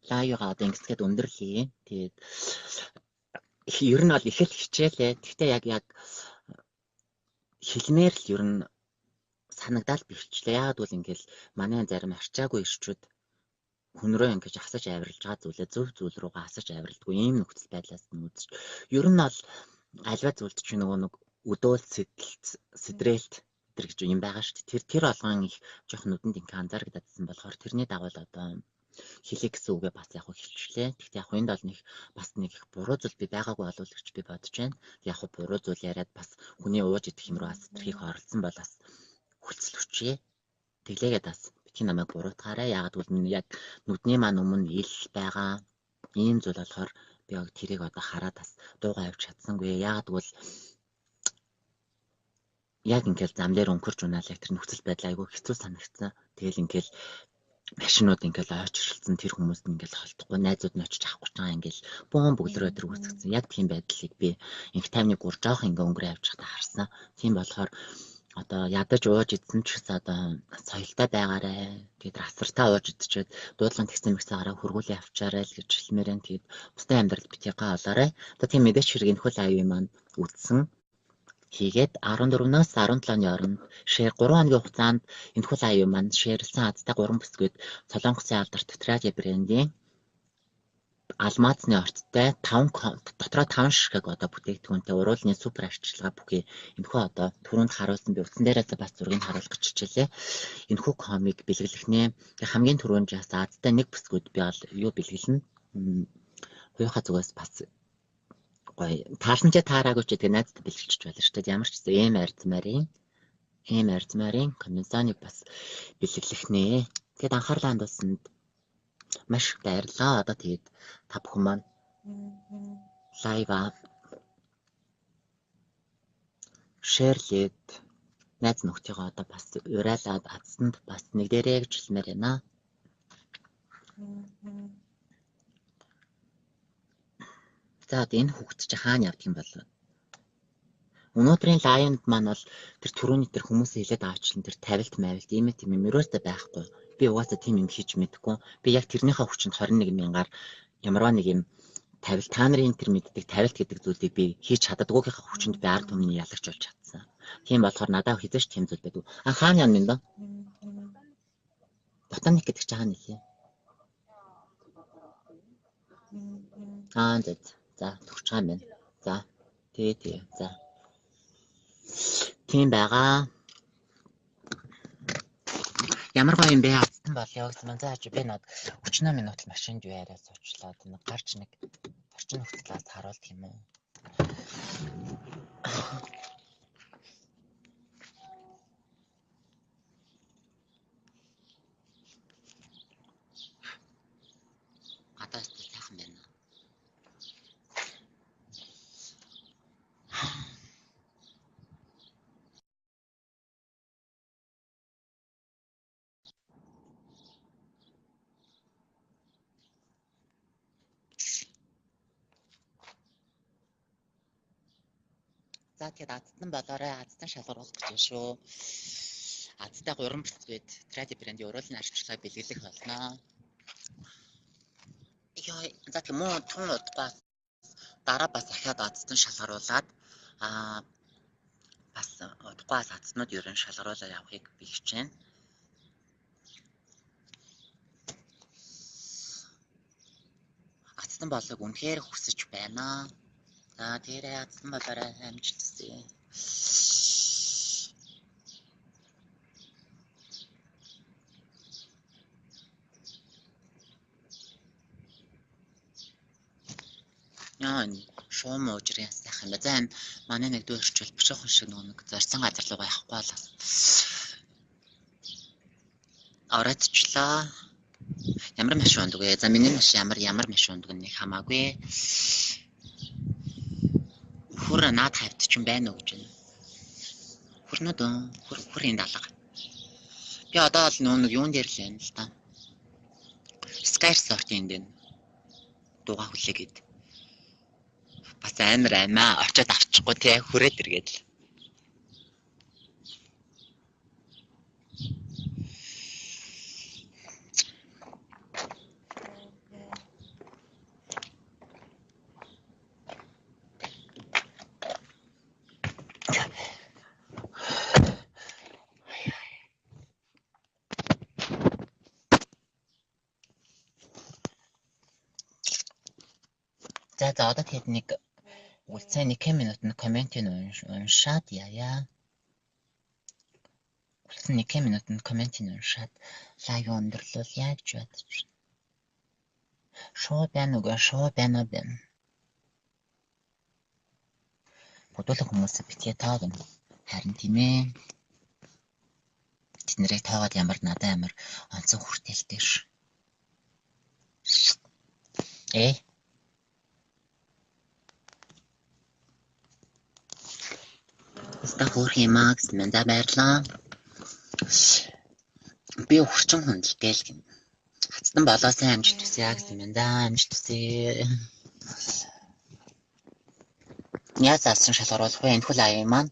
лайвгаа одоо ингэсгээд өндөрлөе. Тэгээд ер нь бол их л хичээлээ. Гэхдээ яг хэлмээр л ер нь санагдаад бэлчлээ. Яагаад бол ингээл манай зарим арчаагүй ирчүүд хүн рүү ингэж асаж авирлж байгаа зүйлээ зөв зүйл рүүгээ асаж авирладгүй ийм нөхцөл байдлаас нь үзэж. Ер нь бол альва зүйлд чи нэг өдөөл сэтрээлт тэр гэж юм байгаа шүү дээ. Тэр олгон их жоох нүдэнд ингээ анзаарагдсан болохоор тэрний дагуу одоо хэлэх гэсэн үгээ бас яг хэлчихлээ. Гэхдээ яг энд бол бас нэг их буруу зүйл би байгаагүй болов гэж би бодож байна. Яг буруу зүйл яриад бас хүний ууж идэх юм руу бас тэрхийг оролцсон бол бас хүлцэл хүчээ. Тэглээгээд бас битгий намайг буруутгаарай. Ягаад гэвэл яг нүдний маань өмнө ил байгаа ийм зүйл болохоор би яг тэрийг одоо хараад бас дуугаа авч чадсангүй. Ягаад гэвэл яг ингээл зам дээр өнгөрч унаалаа тэр нөхцөл байдал айгүй хэцүү санагдсан. Тэгэл ингээл машинууд ингээл ойрчилсан тэр хүмүүст ингээл холдохгүй найзууд нь очиж авахгүй байгаа ингээл бөөн бүгдрөө тэр үүсгэсэн. Яг тийм байдлыг би инх тайвны гур жоох ингээ өнгөрөө авч байхдаа харсан. Тийм болохоор одоо ядаж ууж идсэн ч гэсэн одоо соёлтой байгаарай. Тэгээд асартаа ууж идчихэд дуудлагын тэгсэн мэгцаагаараа хөргүүлээ авчаарай л гэж хэлмээр байна. Тэгээд бусдын амьдралд битгийгаа олоорой. Одоо тийм мэдээч хэрэг энэхүү лайв маань үдсэн. Хийгээд 14-наас 17-ны хооронд шеэр 3 хоногийн хугацаанд энэхүү лайв маань шеэрлсэн азтай 3 бүсгүйд Солонгосын алдарт Тради брендийн алмазны орцтой 5 дотроо 5 ширхэг одоо бүтээгдэхүүнтэй уруулны супер арчилгаа бүхий энэхүү одоо түрүүнд харуулсан би утсан дээрээс бас зургийг харуулах гэж хичээлээ. Энэхүү комик бэлгэлэхнээ хамгийн түрүүнд жаас азтай нэг бүсгүйд би бол юу бэлгэлнэ. Хоёрхаа зүгээс бас гоё тааланчаа таараагүй ч гэдэг найзтай бэлгэлчих байлаа шүү дээ. Ямар ч гэсэн эм арзмарын конденсаныг бас бэлгэлэх нэ. Тэгэд анхаарлаа хандуулсанд маш их баярлалаа. Одоо тэгээд та бүхэн маань лайва шеэрлээд найз нөхдийнхөө одоо бас урайлаад адсанд бас нэг дээрээ гэж хэлмээр байна. За энэ хүүхэд чи хаана явдаг юм бол өнөөдрийн лайвд маань бол тэр түрүүний тэр хүмүүсээ хэлээд авчлан тэр тавилт мавилт ийм юм өрөөстэй байхгүй. Би угаасаа тийм юм хийж мэдэхгүй. Би яг тэрнийхээ хүчинд 21 мянгаар ямарваа нэг юм тавилт та нарын тэр мэддэг тавилт гэдэг зүйлийг би хийж чаддаггүйхээ хүчинд би ард түмний ялагч болж чадсан. Тийм болохоор надад хизээч тийм зүйл байдаг. Хаана юм бэ? Ботаник гэдэг чинь хаана нэлээ? За төгсч байгаа юм байна. За. Тэгээ. За. Тийм байгаа. Ямар гоё юм бэ? Ацтан болё гэсэн маань зааж би над 30 минут л машинд юу яриа суучлаад гарч нэг орчин нөхцлөөс харуулт юм уу? Гадаас сайхан байна. За тэгээд ацтан болоорой, ацтан шалгаруулах гэж байна шүү. Ацтай 3 бэлтгэд Tradi брендийн уруулын арчилгааг бэлгэлэх болно. За тийм муу тун удаа дараа бас ахаад ацтан шалгаруулад бас удаагаас ацтнууд ерөн шалгаруулаад явахыг бэлгэж байна. Ацтан болог үнэхээр хүсэж байна. За тэрээ ацтан болоорой амжилт хүсье. Шуум уужрын сайхан байна. За манай нэг дүү орчвол бичих шиг нэг зорьсон газар руу явахгүй бол ороодчлаа. Ямар машин ундаг вэ? За миний машин ямар машин ундаг нэг хамаагүй. Хүр наад хавьд ч юм байна уу гэж байна. Хүрнүүд хүрийн далга. Би одоо л нэг юун дээр л байна л та. Sky Resort-ийн дээр дууга хүлээгээд бас амар аймаа очиод авчихгүй тий хүрээд иргээд л. За одоо тэгээд нэг үлцэн 1 минут нэг комментиг уншаад яая. Үлцэн 1 минут нэг комментиг уншаад лайв өндөрлүүлье гэж бодож байна. Шууд байна уу? Бодвол хүмүүсээ битгий тоогно. Харин тийм ээ. Тэднэрийг тоогоод ямар надад амар онцон хүртээлтэй ш. Ста хөөх юмаа гэсэн мэн за баярлаа. Би өвчин хүндэлтэй л гин. Хацдан болоосын амжилт хүсье гэсэн мэн да амжилт хүсье. Яаж авсан шалгаруулах вэ? Энэ хөл аяа маань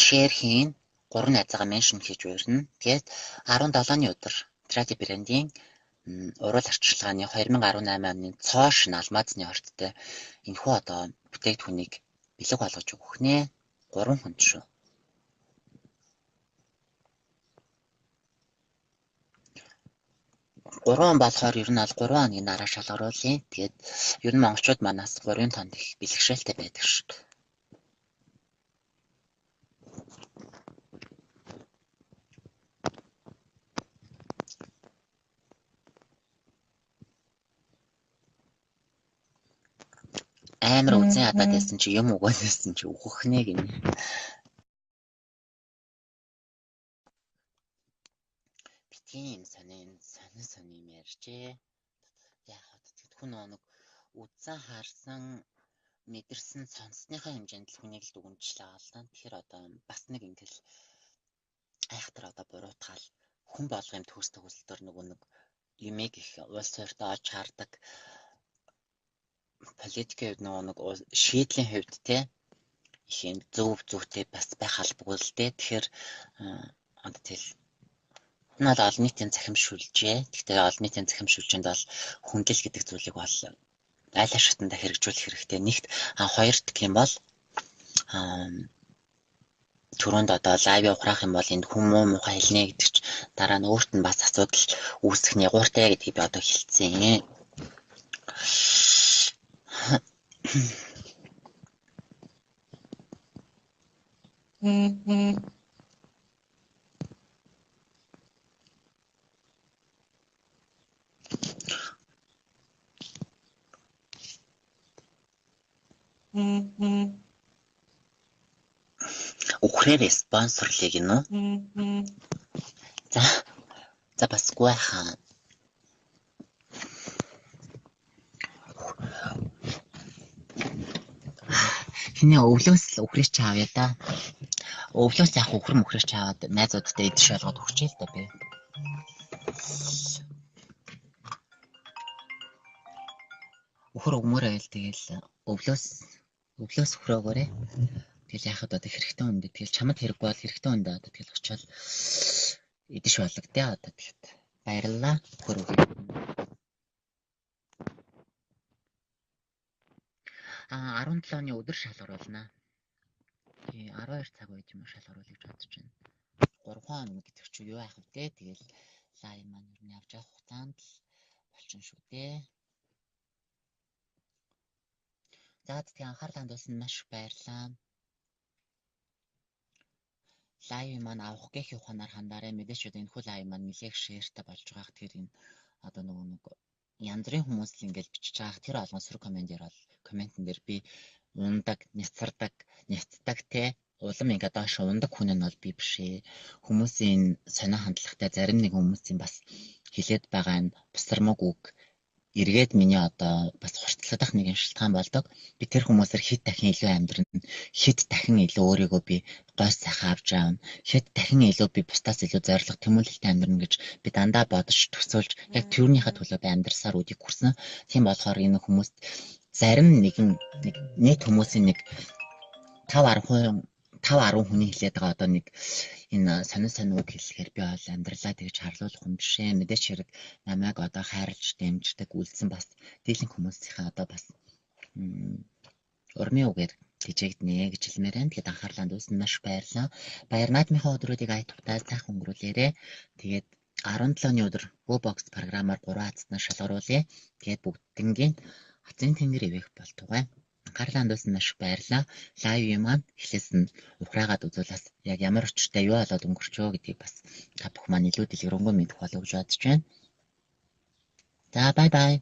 шеэр хийн 3 найзаагаа меншн хийж өрнө. Тэгээд 17-ны өдөр Tradi брендийн уруул арчилгааны 2018 оны цоош налмаазны хорттой энэхүү одоо бүтээгдэхүүнийг бэлэг болгож өгөх нэ. 3 хүнд шүү. Гурван болохоор ер нь аль 3 хоногийн дараа шалгаруулъя. Тэгээд ер нь монголчууд манаас 3 тонн их бэлгшээлтэй байдаг шүү. Амар үзэн ядаад байсан чи юм угаад байсан чи үхэх нэ гинэ. Би тийм сони юм ярьжээ. Яахад тэтгэн нэг үзэн харсан мэдэрсэн сонссныхаа хэмжээнд л хүнийг л дүгнжлээ алдан. Тэгэхээр одоо бас нэг ингээл айхтар одоо буруутгаал хүн болгоом төгс төгсөлтөөр нэг юмэг их улс ордоо олж хардаг. Политикийн нэг шийдлийн хувьд те их юм зөвхтэй бас байх албагүй л дээ. Тэгэхээр одоо тэгэл наад олон нийтийн захимшүүлжээ. Гэхдээ олон нийтийн захимшүүлжинд бол хүндэл гэдэг зүйлийг бол айлаа шатанда хэрэгжүүлэх хэрэгтэй. Нэгт хоёрт гэх юм бол түрүүнд одоо лайв ухраах юм бол энд хүмүү муухай хэлнэ гэдэг ч дараа нь өөрт нь бас асуудал үүсэх нягууртай гэдгийг би одоо хэлсэн. Ухрээр спонсорлыг гинэ. За басгүй хаа. Хинэ өвлөөс л ухраач аавъя да. Өвлөөс яах ухрам ухраач аваад найзуудтай идэж шалгаад өгчээ л да би. Ухар өгмөр байл тэгэл өвлөөс ухраагаарэ. Тэгэл яхад одоо хэрэгтэй үндэ тэгэл чамд хэрэггүй бол хэрэгтэй үндэ одоо тэгэл очиод идэж болгоё одоо тэгэхэд баярлалаа ухар өгье. 17 оны өдөр шалгаруулнаа. Тий 12 цаг үед юм шалгаруулъя гэж бодож байна. 3 хоног гэдэг чинь юу яах вэ? Тэгэл лайв маань юу явж явах хугацаанд л болчихно шүү дээ. За тэгээ анхаарал хандуулсан маш баярлалаа. Лайв маань авах гээх ухаанаар хандаарай. Мэдээж одоо энэ хүү лайв маань нэлээх шеэртэй болж байгаа. Тэгэхээр энэ одоо нэг янз бүрийн хүмүүс л ингэж бичиж байгаа. Тэр олон сөрөг комментэн дээр би ундаг, няцдаг те улам ингээ доош ундаг хүн нь бол би биш ээ. Хүмүүсийн сонио хандлагатай зарим нэг хүмүүсийн бас хилээд байгаа нь бусармаг үг эргээд миний одоо бас хурцлагдах нэгэн шалтгаан болдог. Би тэр хүмүүсээр хэд дахин илүү амьдрна, хэд дахин илүү өөрийгөө би гойс сайхан авч аавна, хэд дахин илүү би бусдаас илүү зориг тэмүүлэлтэй амьдрна гэж би дандаа бодож төсөөлж яг тэрнийхээ төлөө би амьдрсаар үдийг хүрсэн. Тийм болохоор энэ хүмүүс зарим нэгэн нийт хүмүүсийн нэг 5-10 хүний хэлээд байгаа одоо нэг энэ сонин үг хэлэхээр би бол амьдралаа тэгж харлуулах юм биш ээ. Мэдээч хэрэг намайг одоо хайрлж дэмждэг үлдсэн бас дийлэн хүмүүсийнхээ одоо бас урмын үгээр тэжээгднэ гэж хэлмээр байна. Тэгээд анхаарлаа хандуулсан маш баярлалаа. Баяр наадмынхаа өдрүүдийг аятухтай сайхан өнгөрүүлээрэ. Тэгээд 17-ны өдөр Box програмаар 3 хацтнаа шалгаруулъя. Тэгээд бүгднгийн хацын тэнгэр ивэх болтугай. Анхаарлаа хандуулсан маш баярлалаа. Лайв юм маань эхлээсэн ухраагаад үзүүлээс яг ямар очтой юу болоод өнгөрчөө гэдгийг бас та бүх маань илүү дэлгэрэнгүй мэдэх болов гэж бодож байна. За бай бай.